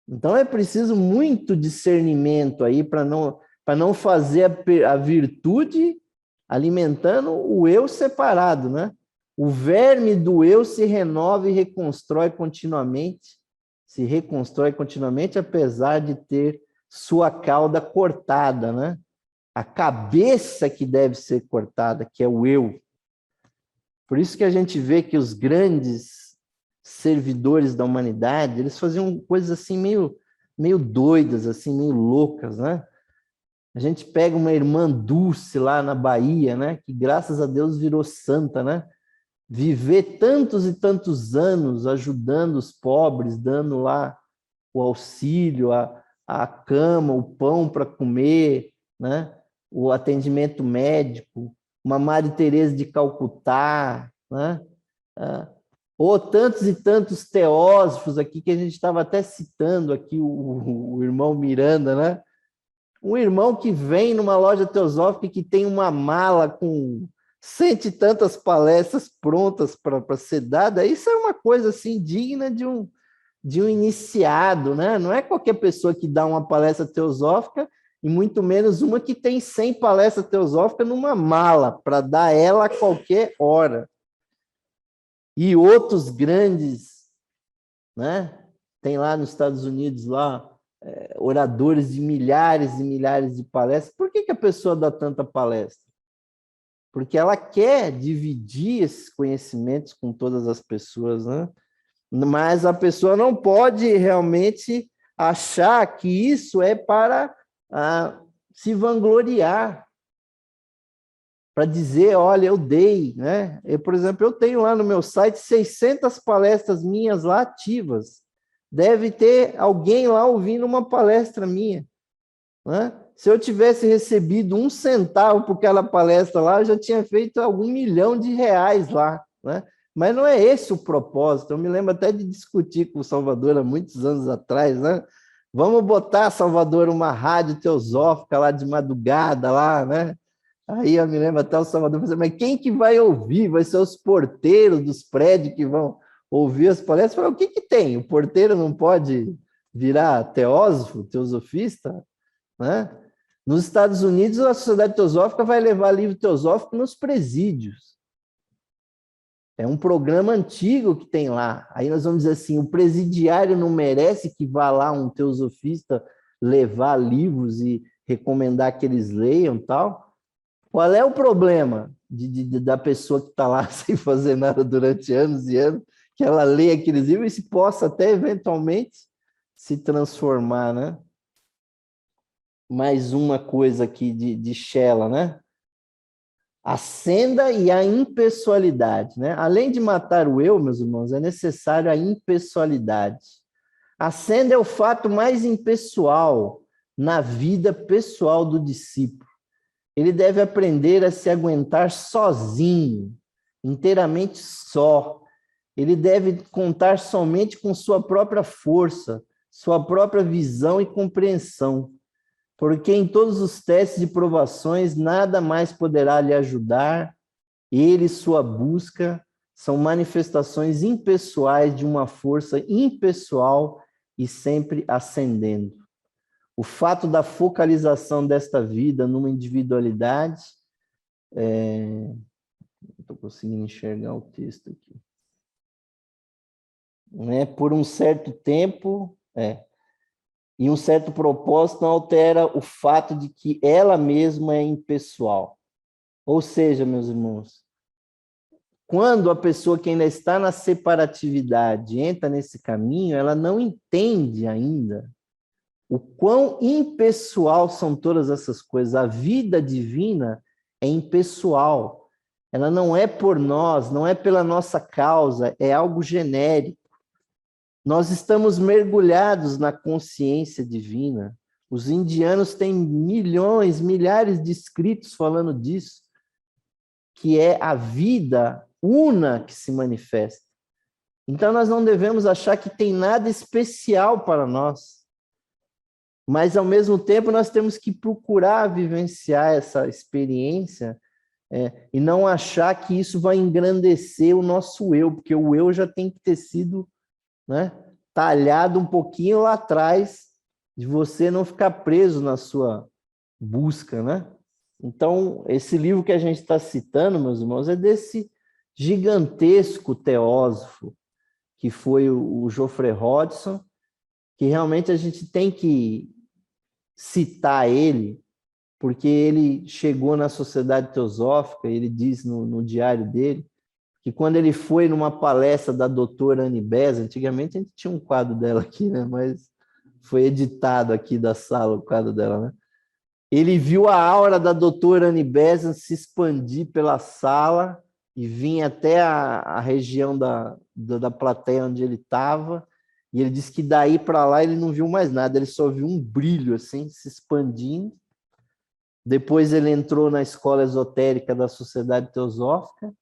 Então é preciso muito discernimento aí para não fazer a virtude alimentando o eu separado, né? O verme do eu se renova e reconstrói continuamente, apesar de ter sua cauda cortada, né? A cabeça que deve ser cortada, que é o eu. Por isso que a gente vê que os grandes servidores da humanidade, eles faziam coisas assim meio doidas, assim, meio loucas, né? A gente pega uma irmã Dulce lá na Bahia, né? Que graças a Deus virou santa, né? Viver tantos e tantos anos ajudando os pobres, dando lá o auxílio, a cama, o pão para comer, né? O atendimento médico, uma Madre Teresa de Calcutá, né? Ou tantos e tantos teósofos aqui, que a gente estava até citando aqui, o irmão Miranda, né? Um irmão que vem numa loja teosófica e que tem uma mala com cento e tantas palestras prontas para ser dada, isso é uma coisa assim digna de um iniciado, né? Não é qualquer pessoa que dá uma palestra teosófica, e muito menos uma que tem 100 palestras teosóficas numa mala, para dar ela a qualquer hora. E outros grandes, né? Tem lá nos Estados Unidos, lá, oradores de milhares e milhares de palestras. Por que a pessoa dá tanta palestra? Porque ela quer dividir esses conhecimentos com todas as pessoas, né? Mas a pessoa não pode realmente achar que isso é para se vangloriar, para dizer, olha, eu dei, né? Por exemplo, eu tenho lá no meu site 600 palestras minhas lá ativas. Deve ter alguém lá ouvindo uma palestra minha, né? Se eu tivesse recebido 1 centavo por aquela palestra lá, eu já tinha feito algum milhão de reais lá, né? Mas não é esse o propósito. Eu me lembro até de discutir com o Salvador há muitos anos atrás, né? Vamos botar, Salvador, uma rádio teosófica lá de madrugada, lá, né? Aí eu me lembro até o Salvador falando, mas quem que vai ouvir? Vai ser os porteiros dos prédios que vão ouvir as palestras? Eu falei, o que que tem? O porteiro não pode virar teósofo, teosofista, né? Nos Estados Unidos, a Sociedade Teosófica vai levar livro teosófico nos presídios. É um programa antigo que tem lá. Aí nós vamos dizer assim, o presidiário não merece que vá lá um teosofista levar livros e recomendar que eles leiam e tal. Qual é o problema da pessoa que está lá sem fazer nada durante anos e anos, que ela lê aqueles livros e possa até eventualmente se transformar, né? Mais uma coisa aqui de Shela, né? A senda e a impessoalidade, né? Além de matar o eu, meus irmãos, é necessário a impessoalidade. A senda é o fato mais impessoal na vida pessoal do discípulo. Ele deve aprender a se aguentar sozinho, inteiramente só. Ele deve contar somente com sua própria força, sua própria visão e compreensão. Porque em todos os testes e provações, nada mais poderá lhe ajudar. Ele e sua busca são manifestações impessoais de uma força impessoal e sempre ascendendo. O fato da focalização desta vida numa individualidade... não estou conseguindo enxergar o texto aqui. Né? Por um certo tempo... E um certo propósito não altera o fato de que ela mesma é impessoal. Ou seja, meus irmãos, quando a pessoa que ainda está na separatividade entra nesse caminho, ela não entende ainda o quão impessoal são todas essas coisas. A vida divina é impessoal. Ela não é por nós, não é pela nossa causa, é algo genérico. Nós estamos mergulhados na consciência divina. Os indianos têm milhões, milhares de escritos falando disso, que é a vida una que se manifesta. Então, nós não devemos achar que tem nada especial para nós, mas, ao mesmo tempo, nós temos que procurar vivenciar essa experiência e não achar que isso vai engrandecer o nosso eu, porque o eu já tem que ter sido, né, talhado um pouquinho lá atrás, de você não ficar preso na sua busca, né? Então, esse livro que a gente está citando, meus irmãos, é desse gigantesco teósofo, que foi o Geoffrey Hodgson, que realmente a gente tem que citar ele, porque ele chegou na Sociedade Teosófica, ele diz no diário dele, que quando ele foi numa palestra da doutora Annie Besant, antigamente a gente tinha um quadro dela aqui, né? Mas foi editado aqui da sala o quadro dela, né? Ele viu a aura da doutora Annie Besant se expandir pela sala e vir até a região da plateia onde ele estava, e ele disse que daí para lá ele não viu mais nada, ele só viu um brilho assim, se expandindo. Depois ele entrou na escola esotérica da Sociedade Teosófica,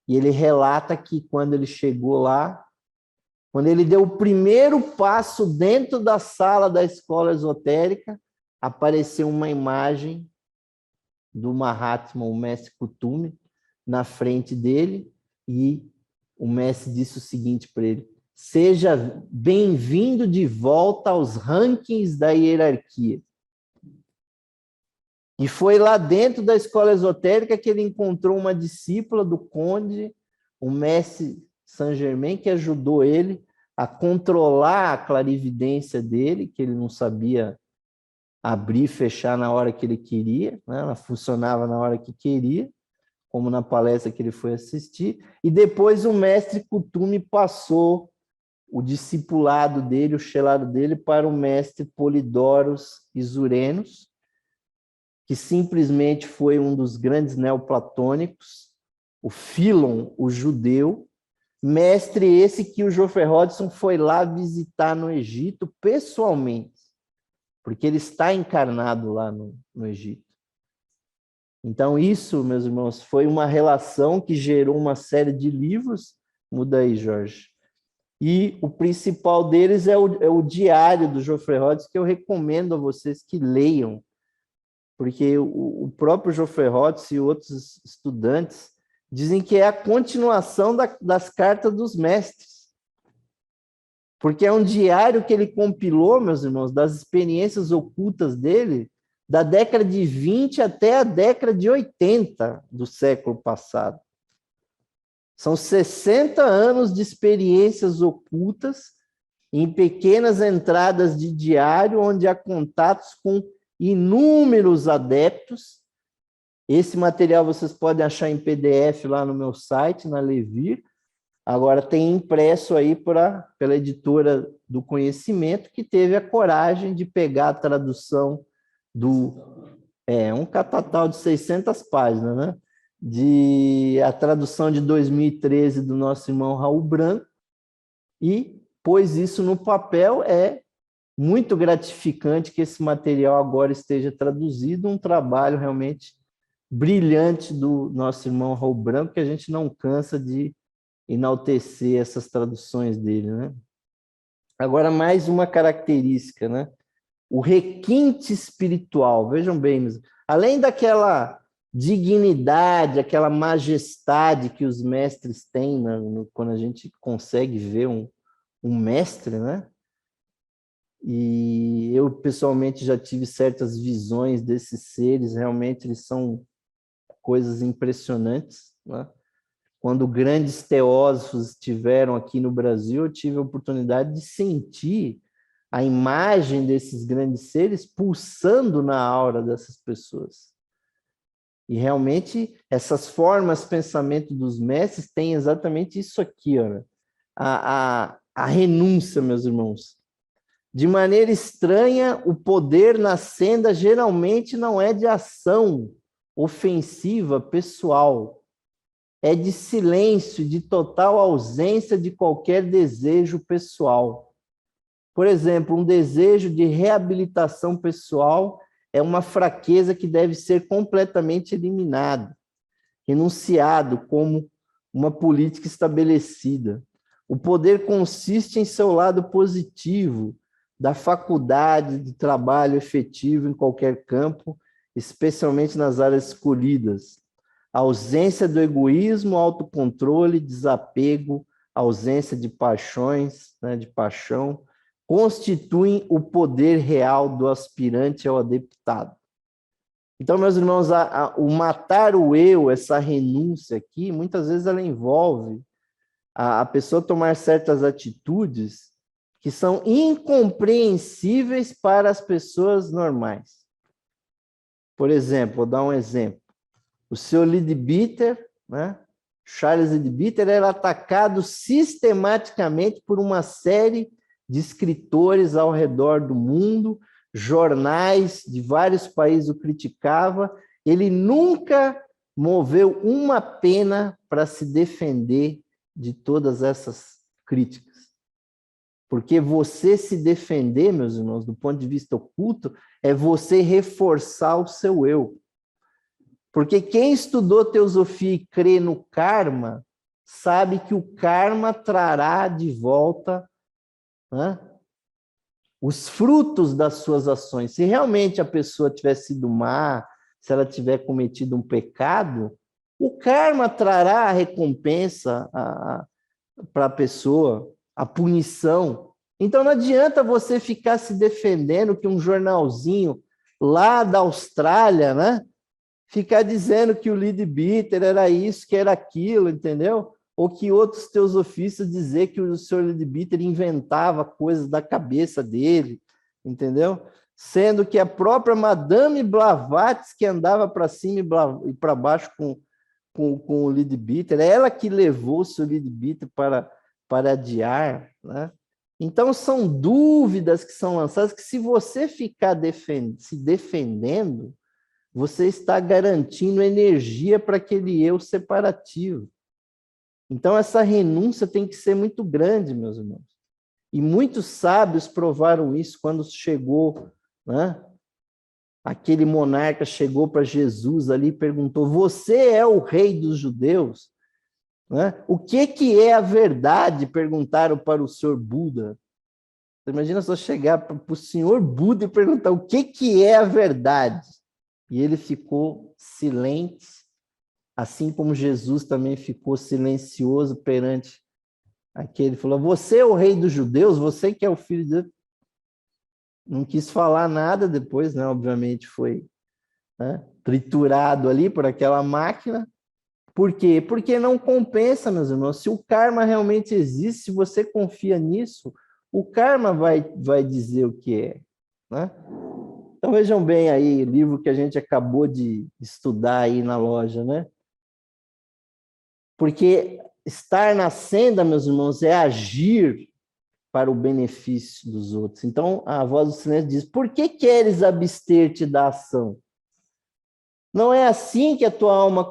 e ele relata que quando ele chegou lá, quando ele deu o primeiro passo dentro da sala da escola esotérica, apareceu uma imagem do Mahatma, o mestre Kuthumi, na frente dele, e o mestre disse o seguinte para ele: seja bem-vindo de volta aos rankings da hierarquia. E foi lá dentro da escola esotérica que ele encontrou uma discípula do conde, o mestre Saint-Germain, que ajudou ele a controlar a clarividência dele, que ele não sabia abrir e fechar na hora que ele queria, né? Ela funcionava na hora que queria, como na palestra que ele foi assistir. E depois o mestre Kuthumi passou o discipulado dele, o chelado dele, para o mestre Polidoros Isurenos, que simplesmente foi um dos grandes neoplatônicos, o Philon, o judeu, mestre esse que o Geoffrey Hodgson foi lá visitar no Egito pessoalmente, porque ele está encarnado lá no Egito. Então isso, meus irmãos, foi uma relação que gerou uma série de livros. Muda aí, Jorge. E o principal deles é o diário do Geoffrey Hodgson, que eu recomendo a vocês que leiam, porque o próprio Geoffrey Hodgson e outros estudantes dizem que é a continuação das cartas dos mestres, porque é um diário que ele compilou, meus irmãos, das experiências ocultas dele, da década de 20 até a década de 80 do século passado. São 60 anos de experiências ocultas em pequenas entradas de diário, onde há contatos com inúmeros adeptos. Esse material vocês podem achar em PDF lá no meu site, na Levir. Agora tem impresso aí pela editora do Conhecimento, que teve a coragem de pegar a tradução um catatal de 600 páginas, né? A tradução de 2013 do nosso irmão Raul Branco, e pôs isso no papel. É muito gratificante que esse material agora esteja traduzido, um trabalho realmente brilhante do nosso irmão Raul Branco, que a gente não cansa de enaltecer essas traduções dele, né? Agora, mais uma característica, né? O requinte espiritual. Vejam bem, além daquela dignidade, aquela majestade que os mestres têm, né? Quando a gente consegue ver um mestre, né? E eu, pessoalmente, já tive certas visões desses seres, realmente eles são coisas impressionantes, né? Quando grandes teósofos estiveram aqui no Brasil, eu tive a oportunidade de sentir a imagem desses grandes seres pulsando na aura dessas pessoas. E realmente essas formas de pensamento dos mestres têm exatamente isso aqui, ó, a renúncia, meus irmãos. De maneira estranha, o poder na senda geralmente não é de ação ofensiva pessoal, é de silêncio, de total ausência de qualquer desejo pessoal. Por exemplo, um desejo de reabilitação pessoal é uma fraqueza que deve ser completamente eliminada, renunciado como uma política estabelecida. O poder consiste em seu lado positivo, da faculdade de trabalho efetivo em qualquer campo, especialmente nas áreas escolhidas. A ausência do egoísmo, autocontrole, desapego, ausência de paixões, né, de paixão, constituem o poder real do aspirante ao adeptado. Então, meus irmãos, o matar o eu, essa renúncia aqui, muitas vezes ela envolve a pessoa tomar certas atitudes que são incompreensíveis para as pessoas normais. Por exemplo, vou dar um exemplo. O seu Leadbeater, né? Charles Leadbeater, era atacado sistematicamente por uma série de escritores ao redor do mundo, jornais de vários países o criticavam. Ele nunca moveu uma pena para se defender de todas essas críticas. Porque você se defender, meus irmãos, do ponto de vista oculto, é você reforçar o seu eu. Porque quem estudou teosofia e crê no karma, sabe que o karma trará de volta, né, os frutos das suas ações. Se realmente a pessoa tiver sido má, se ela tiver cometido um pecado, o karma trará a recompensa para a pessoa, a punição. Então não adianta você ficar se defendendo que um jornalzinho lá da Austrália, né, ficar dizendo que o Leadbeater era isso, que era aquilo, entendeu? Ou que outros teosofistas dizer que o Sr. Leadbeater inventava coisas da cabeça dele, entendeu? Sendo que a própria Madame Blavatsky andava para cima e para baixo com o Leadbeater, ela que levou o Sr. Leadbeater para adiar, né? Então, são dúvidas que são lançadas que, se você ficar se defendendo, você está garantindo energia para aquele eu separativo. Então, essa renúncia tem que ser muito grande, meus irmãos. E muitos sábios provaram isso quando chegou, né? Aquele monarca chegou para Jesus ali e perguntou: você é o rei dos judeus? Né? O que é a verdade? Perguntaram para o senhor Buda. Você imagina só chegar para o senhor Buda e perguntar o que é a verdade? E ele ficou silente, assim como Jesus também ficou silencioso perante aquele. Falou: você é o rei dos judeus? Você que é o filho de Deus? Não quis falar nada depois, né? Obviamente foi, né, triturado ali por aquela máquina. Por quê? Porque não compensa, meus irmãos. Se o karma realmente existe, se você confia nisso, o karma vai dizer o que é, né? Então vejam bem aí, livro que a gente acabou de estudar aí na loja, né? Porque estar na senda, meus irmãos, é agir para o benefício dos outros. Então a voz do silêncio diz: por que queres abster-te da ação? Não é assim que a tua alma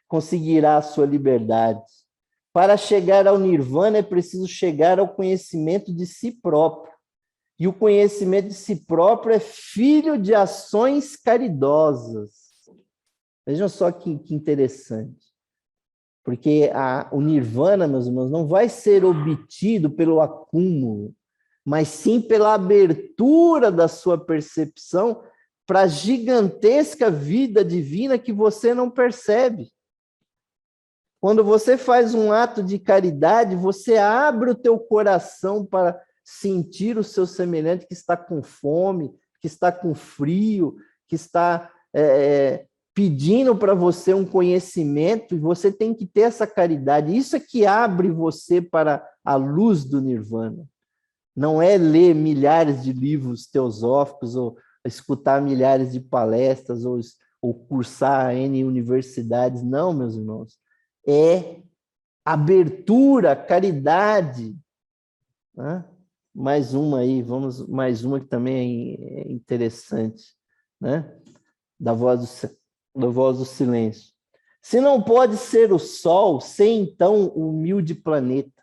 conseguirá a sua liberdade. Para chegar ao nirvana é preciso chegar ao conhecimento de si próprio. E o conhecimento de si próprio é filho de ações caridosas. Vejam só que interessante. Porque o nirvana, meus irmãos, não vai ser obtido pelo acúmulo, mas sim pela abertura da sua percepção para a gigantesca vida divina que você não percebe. Quando você faz um ato de caridade, você abre o teu coração para sentir o seu semelhante que está com fome, que está com frio, que está pedindo para você um conhecimento, e você tem que ter essa caridade. Isso é que abre você para a luz do nirvana. Não é ler milhares de livros teosóficos, ou escutar milhares de palestras, ou cursar N universidades. Não, meus irmãos. É abertura, caridade, né? mais uma aí, vamos mais uma que também é interessante, né? Da voz do silêncio. Se não pode ser o sol, sem então o humilde planeta.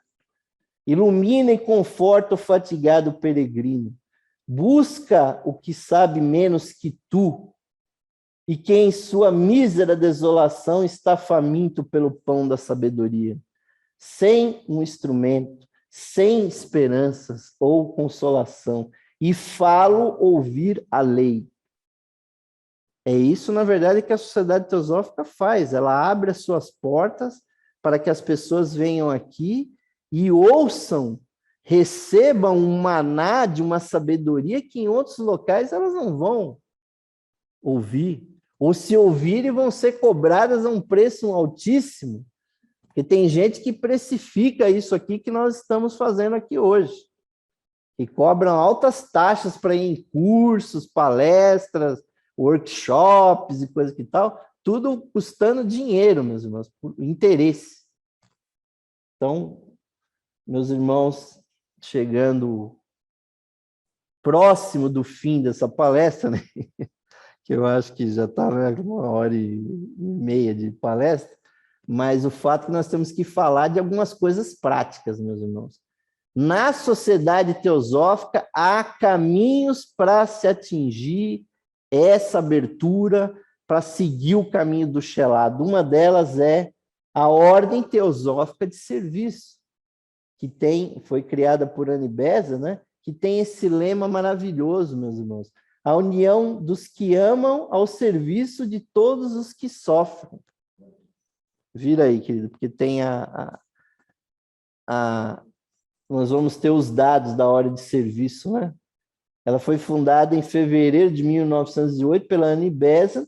Ilumina e conforta o fatigado peregrino. Busca o que sabe menos que tu, e que em sua mísera desolação está faminto pelo pão da sabedoria. Sem um instrumento, sem esperanças ou consolação, e falo ouvir a lei. É isso, na verdade, que a Sociedade Teosófica faz. Ela abre as suas portas para que as pessoas venham aqui e ouçam, recebam um maná de uma sabedoria que em outros locais elas não vão ouvir. Ou se ouvirem, vão ser cobradas a um preço altíssimo. Porque tem gente que precifica isso aqui que nós estamos fazendo aqui hoje. E cobram altas taxas para ir em cursos, palestras, workshops e coisa que tal, tudo custando dinheiro, meus irmãos, por interesse. Então, meus irmãos, chegando próximo do fim dessa palestra, né? Que eu acho que já está 1h30 de palestra, mas o fato é que nós temos que falar de algumas coisas práticas, meus irmãos. Na sociedade teosófica, há caminhos para se atingir essa abertura, para seguir o caminho do Shelad. Uma delas é a Ordem Teosófica de Serviço, que foi criada por Annie Besant, né? Que tem esse lema maravilhoso, meus irmãos. A união dos que amam ao serviço de todos os que sofrem. Vira aí, querido, porque tem nós vamos ter os dados da Ordem de Serviço, né? Ela foi fundada em fevereiro de 1908 pela Annie Besant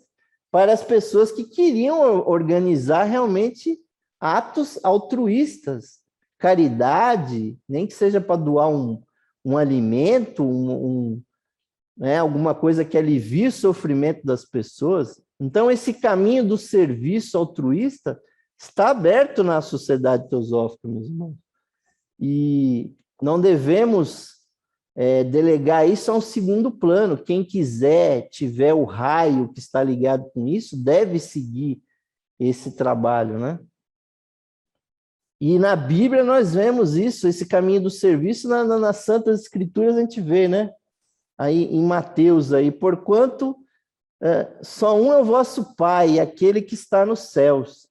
para as pessoas que queriam organizar realmente atos altruístas, caridade, nem que seja para doar um alimento, né, alguma coisa que alivie o sofrimento das pessoas. Então, esse caminho do serviço altruísta está aberto na Sociedade Teosófica, meus irmãos. E não devemos delegar isso a um segundo plano. Quem quiser, tiver o raio que está ligado com isso, deve seguir esse trabalho, né? E na Bíblia nós vemos isso, esse caminho do serviço, nas Santas Escrituras a gente vê, né? Aí em Mateus, aí, porquanto só um é o vosso Pai, aquele que está nos céus.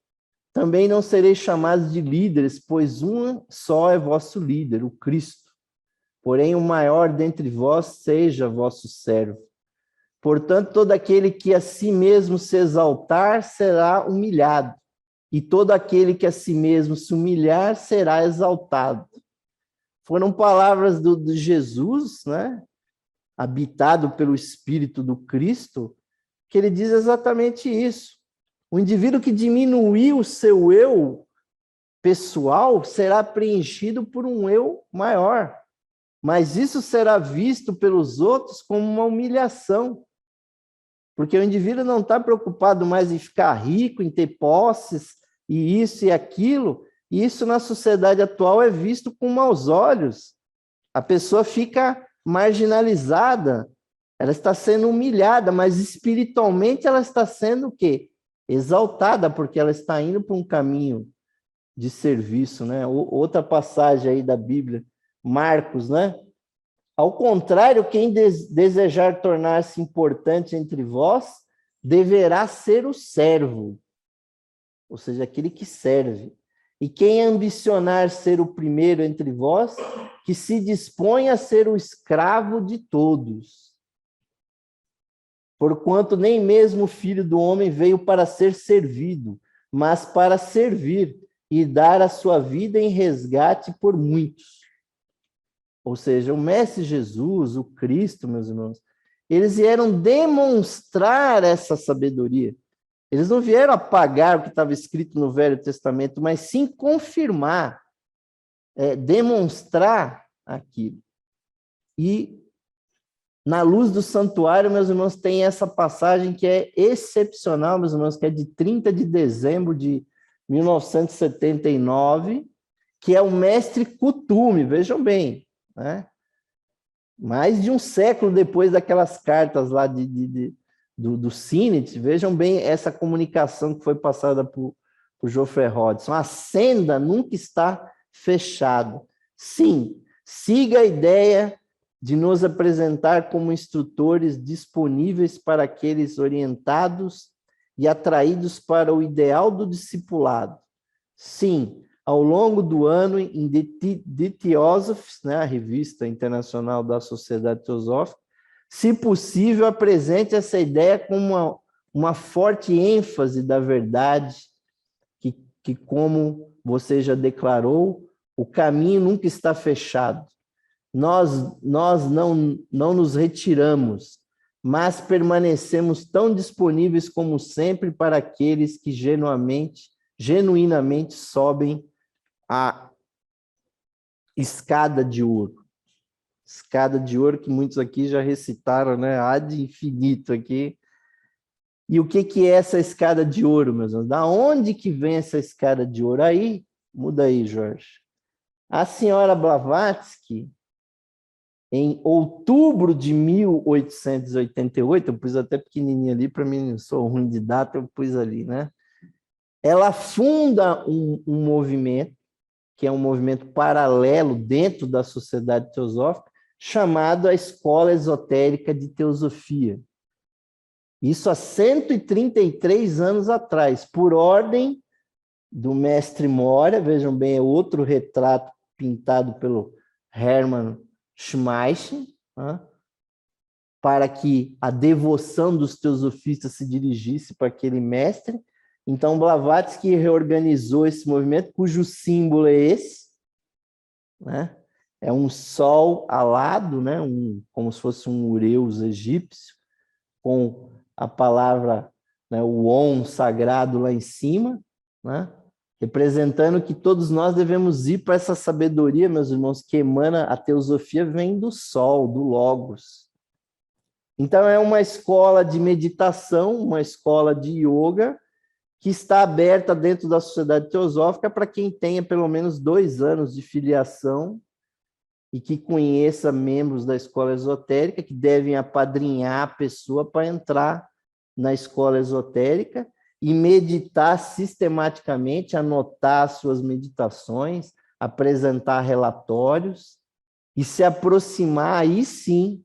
Também não sereis chamados de líderes, pois um só é vosso líder, o Cristo. Porém, o maior dentre vós seja vosso servo. Portanto, todo aquele que a si mesmo se exaltar será humilhado, e todo aquele que a si mesmo se humilhar será exaltado. Foram palavras de Jesus, né? Habitado pelo Espírito do Cristo, que ele diz exatamente isso. O indivíduo que diminuir o seu eu pessoal será preenchido por um eu maior. Mas isso será visto pelos outros como uma humilhação. Porque o indivíduo não está preocupado mais em ficar rico, em ter posses, e isso e aquilo. E isso na sociedade atual é visto com maus olhos. A pessoa fica marginalizada, ela está sendo humilhada, mas espiritualmente ela está sendo o quê? Exaltada, porque ela está indo para um caminho de serviço, né? Outra passagem aí da Bíblia, Marcos, né? Ao contrário, quem desejar tornar-se importante entre vós, deverá ser o servo, ou seja, aquele que serve. E quem ambicionar ser o primeiro entre vós, que se dispõe a ser o escravo de todos. Porquanto nem mesmo o Filho do Homem veio para ser servido, mas para servir e dar a sua vida em resgate por muitos. Ou seja, o Mestre Jesus, o Cristo, meus irmãos, eles vieram demonstrar essa sabedoria. Eles não vieram apagar o que estava escrito no Velho Testamento, mas sim confirmar, demonstrar aquilo. E na luz do santuário, meus irmãos, tem essa passagem que é excepcional, meus irmãos, que é de 30 de dezembro de 1979, que é o Mestre Kutume, vejam bem, né? mais de um século depois daquelas cartas lá do Sinet. Vejam bem essa comunicação que foi passada por Geoffrey Hodgson. A senda nunca está fechada. Sim, siga a ideia de nos apresentar como instrutores disponíveis para aqueles orientados e atraídos para o ideal do discipulado. Sim, ao longo do ano, em The Theosophies, né, a revista internacional da Sociedade Teosófica, se possível, apresente essa ideia com uma forte ênfase da verdade, que, como você já declarou, o caminho nunca está fechado. Nós não nos retiramos, mas permanecemos tão disponíveis como sempre para aqueles que genuinamente sobem a escada de ouro. Escada de ouro que muitos aqui já recitaram, né? Ad infinito aqui. E o que é essa escada de ouro, meus irmãos? Da onde que vem essa escada de ouro? Aí, muda aí, Jorge. A senhora Blavatsky, em outubro de 1888, eu pus até pequenininho ali, para mim, não sou ruim de data, eu pus ali, né? Ela funda um movimento, que é um movimento paralelo dentro da Sociedade Teosófica, chamado a Escola Esotérica de Teosofia. Isso há 133 anos atrás, por ordem do mestre Moria. Vejam bem, é outro retrato pintado pelo Hermann Schmeich, né, para que a devoção dos teosofistas se dirigisse para aquele mestre. Então, Blavatsky reorganizou esse movimento, cujo símbolo é esse, né? É um sol alado, né? Como se fosse um ureus egípcio, com a palavra, né, o Om sagrado lá em cima, né? Representando que todos nós devemos ir para essa sabedoria, meus irmãos, que emana. A teosofia vem do sol, do Logos. Então, é uma escola de meditação, uma escola de yoga, que está aberta dentro da Sociedade Teosófica para quem tenha pelo menos 2 anos de filiação e que conheça membros da escola esotérica, que devem apadrinhar a pessoa para entrar na escola esotérica e meditar sistematicamente, anotar suas meditações, apresentar relatórios e se aproximar, aí sim,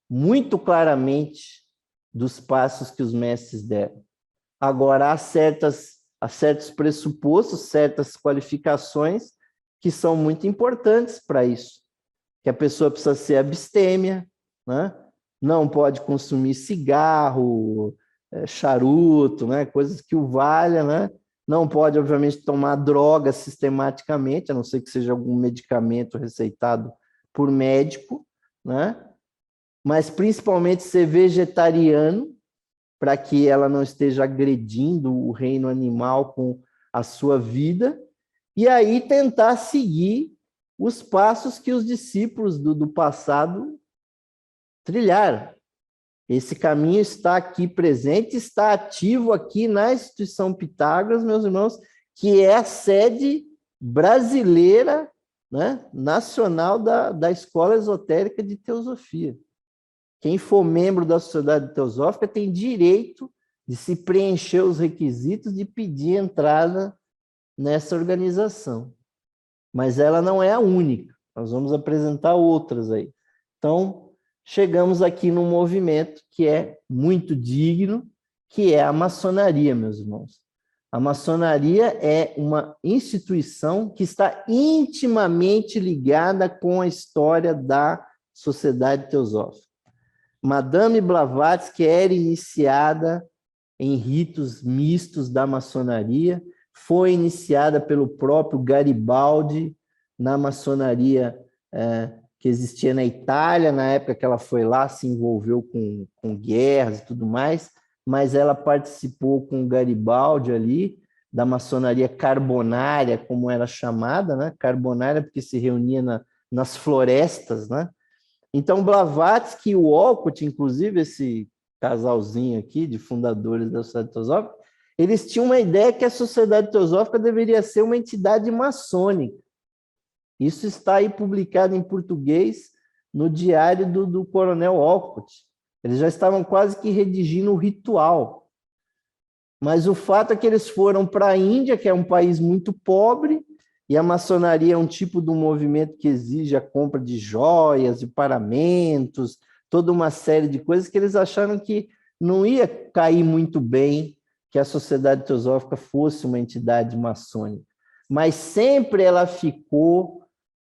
muito claramente, dos passos que os mestres deram. Agora, há certos pressupostos, certas qualificações que são muito importantes para isso. Que a pessoa precisa ser abstêmia, né? Não pode consumir cigarro, charuto, né? Coisas que o valha, né? Não pode, obviamente, tomar droga sistematicamente, a não ser que seja algum medicamento receitado por médico, né? Mas, principalmente, ser vegetariano, para que ela não esteja agredindo o reino animal com a sua vida, e aí tentar seguir os passos que os discípulos do passado trilharam. Esse caminho está aqui presente, está ativo aqui na instituição Pitágoras, meus irmãos, que é a sede brasileira, né, nacional da Escola Esotérica de Teosofia. Quem for membro da Sociedade Teosófica tem direito de se preencher os requisitos de pedir entrada nessa organização. Mas ela não é a única. Nós vamos apresentar outras aí. Então, chegamos aqui num movimento que é muito digno, que é a maçonaria, meus irmãos. A maçonaria é uma instituição que está intimamente ligada com a história da Sociedade Teosófica. Madame Blavatsky era iniciada em ritos mistos da maçonaria, foi iniciada pelo próprio Garibaldi na maçonaria que existia na Itália, na época que ela foi lá, se envolveu com guerras e tudo mais, mas ela participou com o Garibaldi ali, da maçonaria carbonária, como era chamada, né? Carbonária porque se reunia nas florestas, né? Então, Blavatsky e o Olcott, inclusive, esse casalzinho aqui de fundadores da Sociedade Teosófica, eles tinham uma ideia que a Sociedade Teosófica deveria ser uma entidade maçônica. Isso está aí publicado em português no diário do coronel Olcott. Eles já estavam quase que redigindo o ritual. Mas o fato é que eles foram para a Índia, que é um país muito pobre, e a maçonaria é um tipo de um movimento que exige a compra de joias e paramentos, toda uma série de coisas que eles acharam que não ia cair muito bem que a Sociedade Teosófica fosse uma entidade maçônica. Mas sempre ela ficou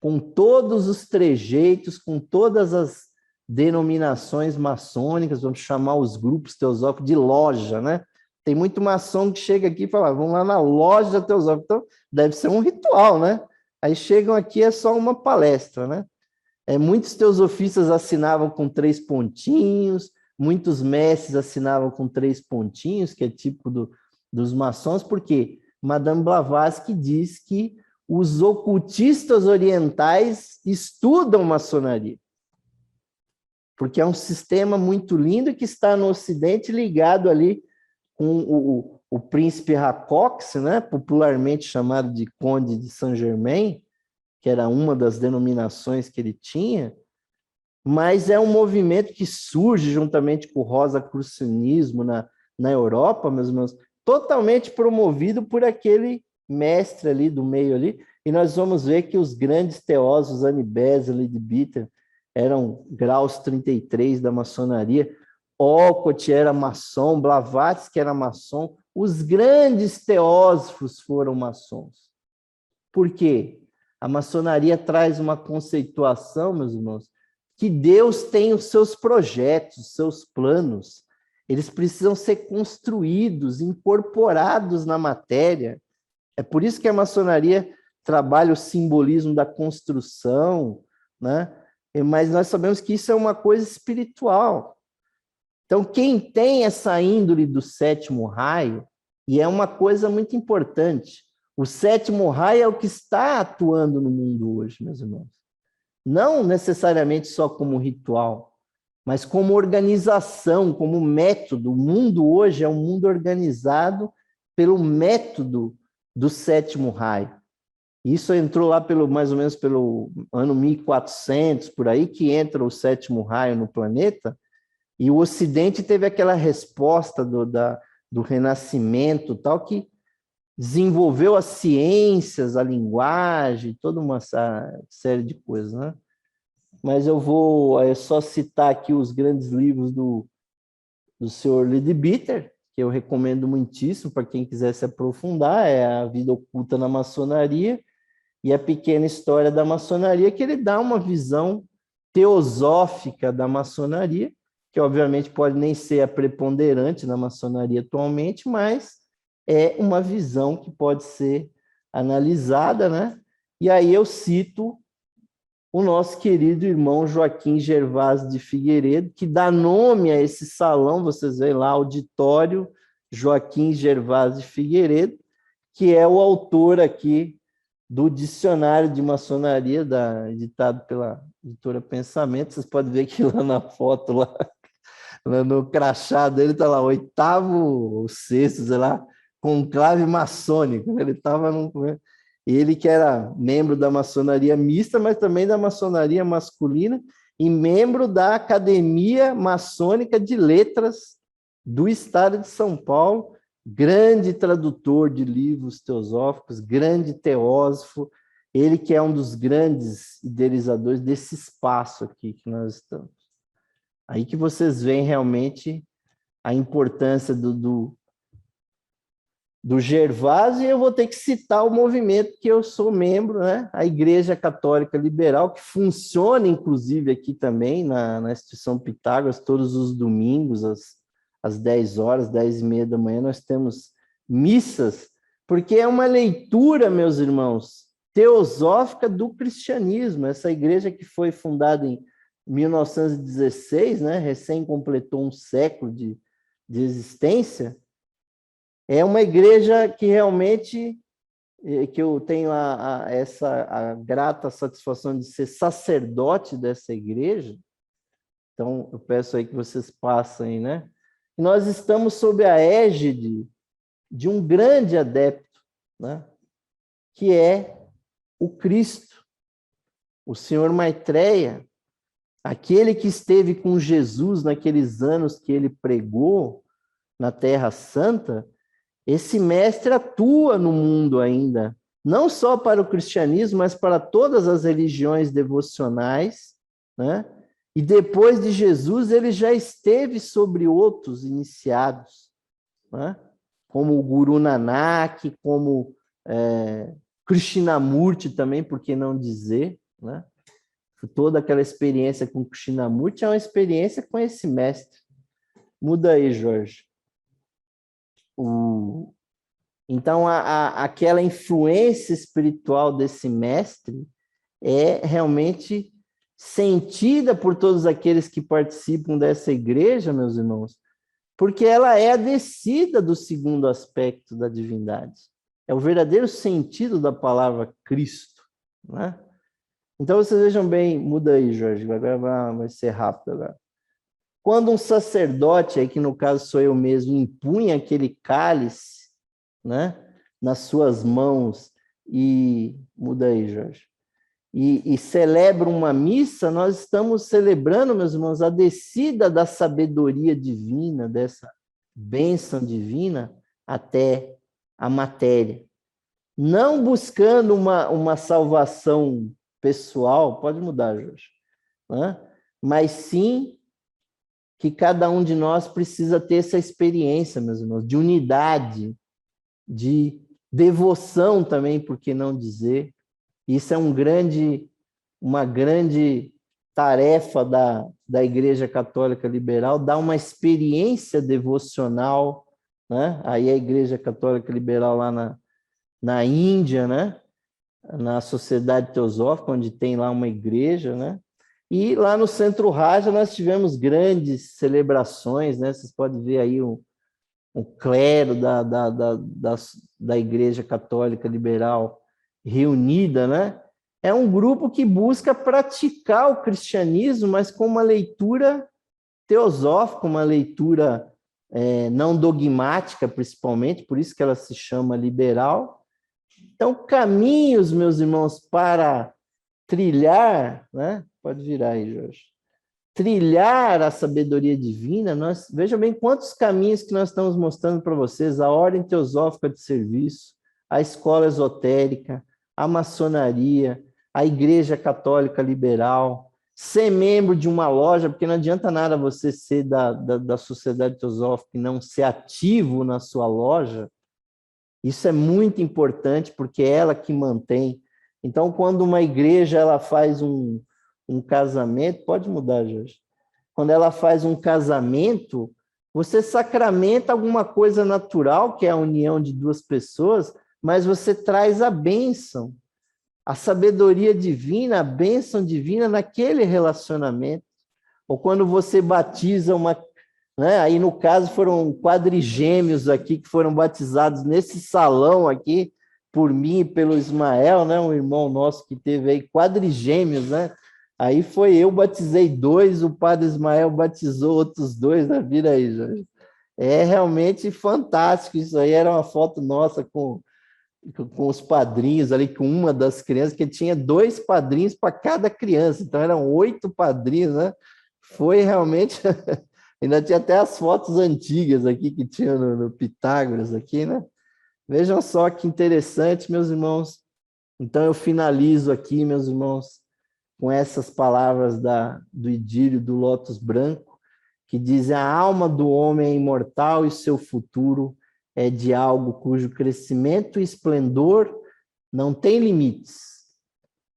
com todos os trejeitos, com todas as denominações maçônicas, vamos chamar os grupos teosóficos de loja, né? Tem muito maçom que chega aqui e fala, vamos lá na loja teosófica. Então, deve ser um ritual, né? Aí chegam aqui, é só uma palestra, né? Muitos teosofistas assinavam com 3 pontinhos, muitos mestres assinavam com 3 pontinhos, que é tipo dos maçons, porque Madame Blavatsky diz que os ocultistas orientais estudam maçonaria, porque é um sistema muito lindo que está no Ocidente ligado ali com o príncipe Racox, né, popularmente chamado de Conde de Saint-Germain, que era uma das denominações que ele tinha, mas é um movimento que surge juntamente com o rosacrucianismo na Europa, meus irmãos, totalmente promovido por aquele mestre ali do meio ali, e nós vamos ver que os grandes teósofos, Annie Besant, Leadbeater, eram graus 33 da maçonaria, Olcott era maçom, Blavatsky era maçom, os grandes teósofos foram maçons. Por quê? A maçonaria traz uma conceituação, meus irmãos, que Deus tem os seus projetos, os seus planos. Eles precisam ser construídos, incorporados na matéria. É por isso que a maçonaria trabalha o simbolismo da construção, né? Mas nós sabemos que isso é uma coisa espiritual. Então, quem tem essa índole do 7º raio, e é uma coisa muito importante, o 7º raio é o que está atuando no mundo hoje, meus irmãos. Não necessariamente só como ritual, mas como organização, como método. O mundo hoje é um mundo organizado pelo método do 7º raio. Isso entrou lá mais ou menos pelo ano 1400, por aí, que entra o 7º raio no planeta, e o Ocidente teve aquela resposta do Renascimento, tal, que desenvolveu as ciências, a linguagem, toda uma série de coisas, né? Mas eu vou só citar aqui os grandes livros do senhor Leadbeater, que eu recomendo muitíssimo para quem quiser se aprofundar, é A Vida Oculta na Maçonaria e A Pequena História da Maçonaria, que ele dá uma visão teosófica da maçonaria, que obviamente pode nem ser a preponderante na maçonaria atualmente, mas é uma visão que pode ser analisada, né? E aí eu cito o nosso querido irmão Joaquim Gervásio de Figueiredo, que dá nome a esse salão, vocês veem lá, Auditório Joaquim Gervásio de Figueiredo, que é o autor aqui do Dicionário de Maçonaria, editado pela editora Pensamento. Vocês podem ver que lá na foto, lá no crachá dele, está lá, 8º ou 6º, sei lá, conclave maçônico. Ele estava ele que era membro da maçonaria mista, mas também da maçonaria masculina, e membro da Academia Maçônica de Letras do Estado de São Paulo, grande tradutor de livros teosóficos, grande teósofo, ele que é um dos grandes idealizadores desse espaço aqui que nós estamos. Aí que vocês veem realmente a importância do Gervásio, e eu vou ter que citar o movimento que eu sou membro, né? A Igreja Católica Liberal, que funciona, inclusive, aqui também, na Instituição Pitágoras, todos os domingos, às 10 horas, 10h30 da manhã, nós temos missas, porque é uma leitura, meus irmãos, teosófica do cristianismo. Essa igreja que foi fundada em 1916, né? Recém completou um século de existência, é uma igreja que realmente, que eu tenho a grata satisfação de ser sacerdote dessa igreja. Então, eu peço aí que vocês passem, né? Nós estamos sob a égide de um grande adepto, né? Que é o Cristo, o Senhor Maitreya, Aquele que esteve com Jesus naqueles anos que ele pregou na Terra Santa, esse mestre atua no mundo ainda, não só para o cristianismo, mas para todas as religiões devocionais, né? E depois de Jesus, ele já esteve sobre outros iniciados, né? Como o Guru Nanak, como Krishnamurti também, por que não dizer, né? Toda aquela experiência com Krishnamurti é uma experiência com esse mestre. Muda aí, Jorge. Então, aquela influência espiritual desse mestre é realmente sentida por todos aqueles que participam dessa igreja, meus irmãos, porque ela é a descida do segundo aspecto da divindade. É o verdadeiro sentido da palavra Cristo, né? Então, vocês vejam bem, muda aí, Jorge, agora vai ser rápido agora. Quando um sacerdote, aí que no caso sou eu mesmo, impunha aquele cálice, né, nas suas mãos e... Muda aí, Jorge. E celebra uma missa, nós estamos celebrando, meus irmãos, a descida da sabedoria divina, dessa bênção divina até a matéria. Não buscando uma salvação pessoal, pode mudar, Jorge, né? Mas sim que cada um de nós precisa ter essa experiência, meus irmãos, de unidade, de devoção também, por que não dizer? Isso é uma grande tarefa da Igreja Católica Liberal, dar uma experiência devocional, né? Aí a Igreja Católica Liberal lá na Índia, né? Na Sociedade Teosófica, onde tem lá uma igreja, né? E lá no Centro Raja nós tivemos grandes celebrações, né? Vocês podem ver aí o clero da Igreja Católica Liberal reunida, né? É um grupo que busca praticar o cristianismo, mas com uma leitura teosófica, uma leitura não dogmática, principalmente, por isso que ela se chama liberal. Então, caminhos, meus irmãos, para trilhar, né? Pode virar aí, Jorge. Trilhar a sabedoria divina, vejam bem quantos caminhos que nós estamos mostrando para vocês: a ordem teosófica de serviço, a escola esotérica, a maçonaria, a Igreja Católica Liberal, ser membro de uma loja, porque não adianta nada você ser da Sociedade Teosófica e não ser ativo na sua loja. Isso é muito importante, porque é ela que mantém. Então, quando uma igreja ela faz um casamento, pode mudar, Jorge. Quando ela faz um casamento, você sacramenta alguma coisa natural, que é a união de duas pessoas, mas você traz a bênção, a sabedoria divina, a bênção divina naquele relacionamento. Ou quando você batiza uma... Né? Aí, no caso, foram quadrigêmeos aqui que foram batizados nesse salão aqui, por mim e pelo Ismael, né? Um irmão nosso que teve aí quadrigêmeos, né? Aí eu batizei 2, o padre Ismael batizou outros 2, né? Vira aí, Jorge. É realmente fantástico isso aí, era uma foto nossa com os padrinhos ali, com uma das crianças, que tinha 2 padrinhos para cada criança, então eram 8 padrinhos, né? Foi realmente... Ainda tinha até as fotos antigas aqui que tinha no Pitágoras aqui, né? Vejam só que interessante, meus irmãos. Então eu finalizo aqui, meus irmãos, com essas palavras do idílio do Lótus Branco, que dizem: a alma do homem é imortal e seu futuro é de algo cujo crescimento e esplendor não tem limites.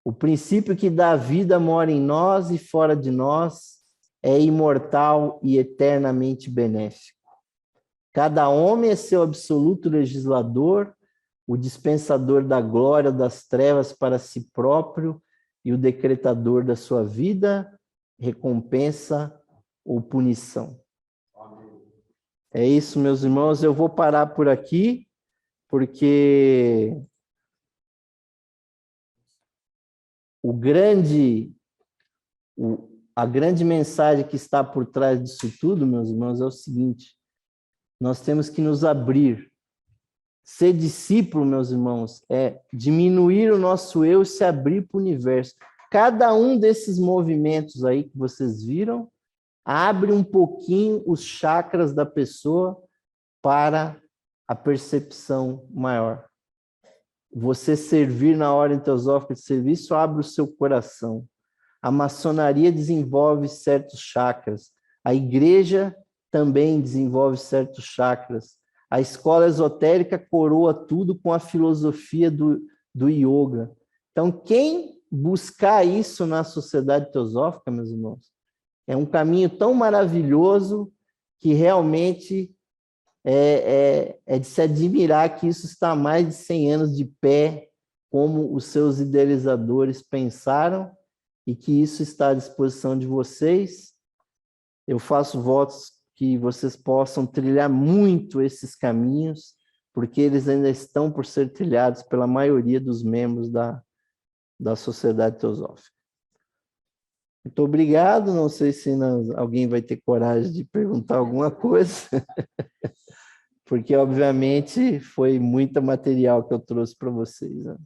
O princípio que dá vida mora em nós e fora de nós, é imortal e eternamente benéfico. Cada homem é seu absoluto legislador, o dispensador da glória das trevas para si próprio e o decretador da sua vida, recompensa ou punição. É isso, meus irmãos. Eu vou parar por aqui, porque a grande mensagem que está por trás disso tudo, meus irmãos, é o seguinte: nós temos que nos abrir. Ser discípulo, meus irmãos, é diminuir o nosso eu e se abrir para o universo. cada um desses movimentos aí que vocês viram abre um pouquinho os chakras da pessoa para a percepção maior. Você servir na ordem teosófica de serviço abre o seu coração. A maçonaria desenvolve certos chakras. A igreja também desenvolve certos chakras. A escola esotérica coroa tudo com a filosofia do yoga. Então, quem buscar isso na sociedade teosófica, meus irmãos, é um caminho tão maravilhoso que realmente é de se admirar que isso está há mais de 100 anos de pé, como os seus idealizadores pensaram, e que isso está à disposição de vocês. Eu faço votos que vocês possam trilhar muito esses caminhos, porque eles ainda estão por ser trilhados pela maioria dos membros da Sociedade Teosófica. Muito obrigado. Não sei se alguém vai ter coragem de perguntar alguma coisa, porque, obviamente, foi muito material que eu trouxe para vocês, né?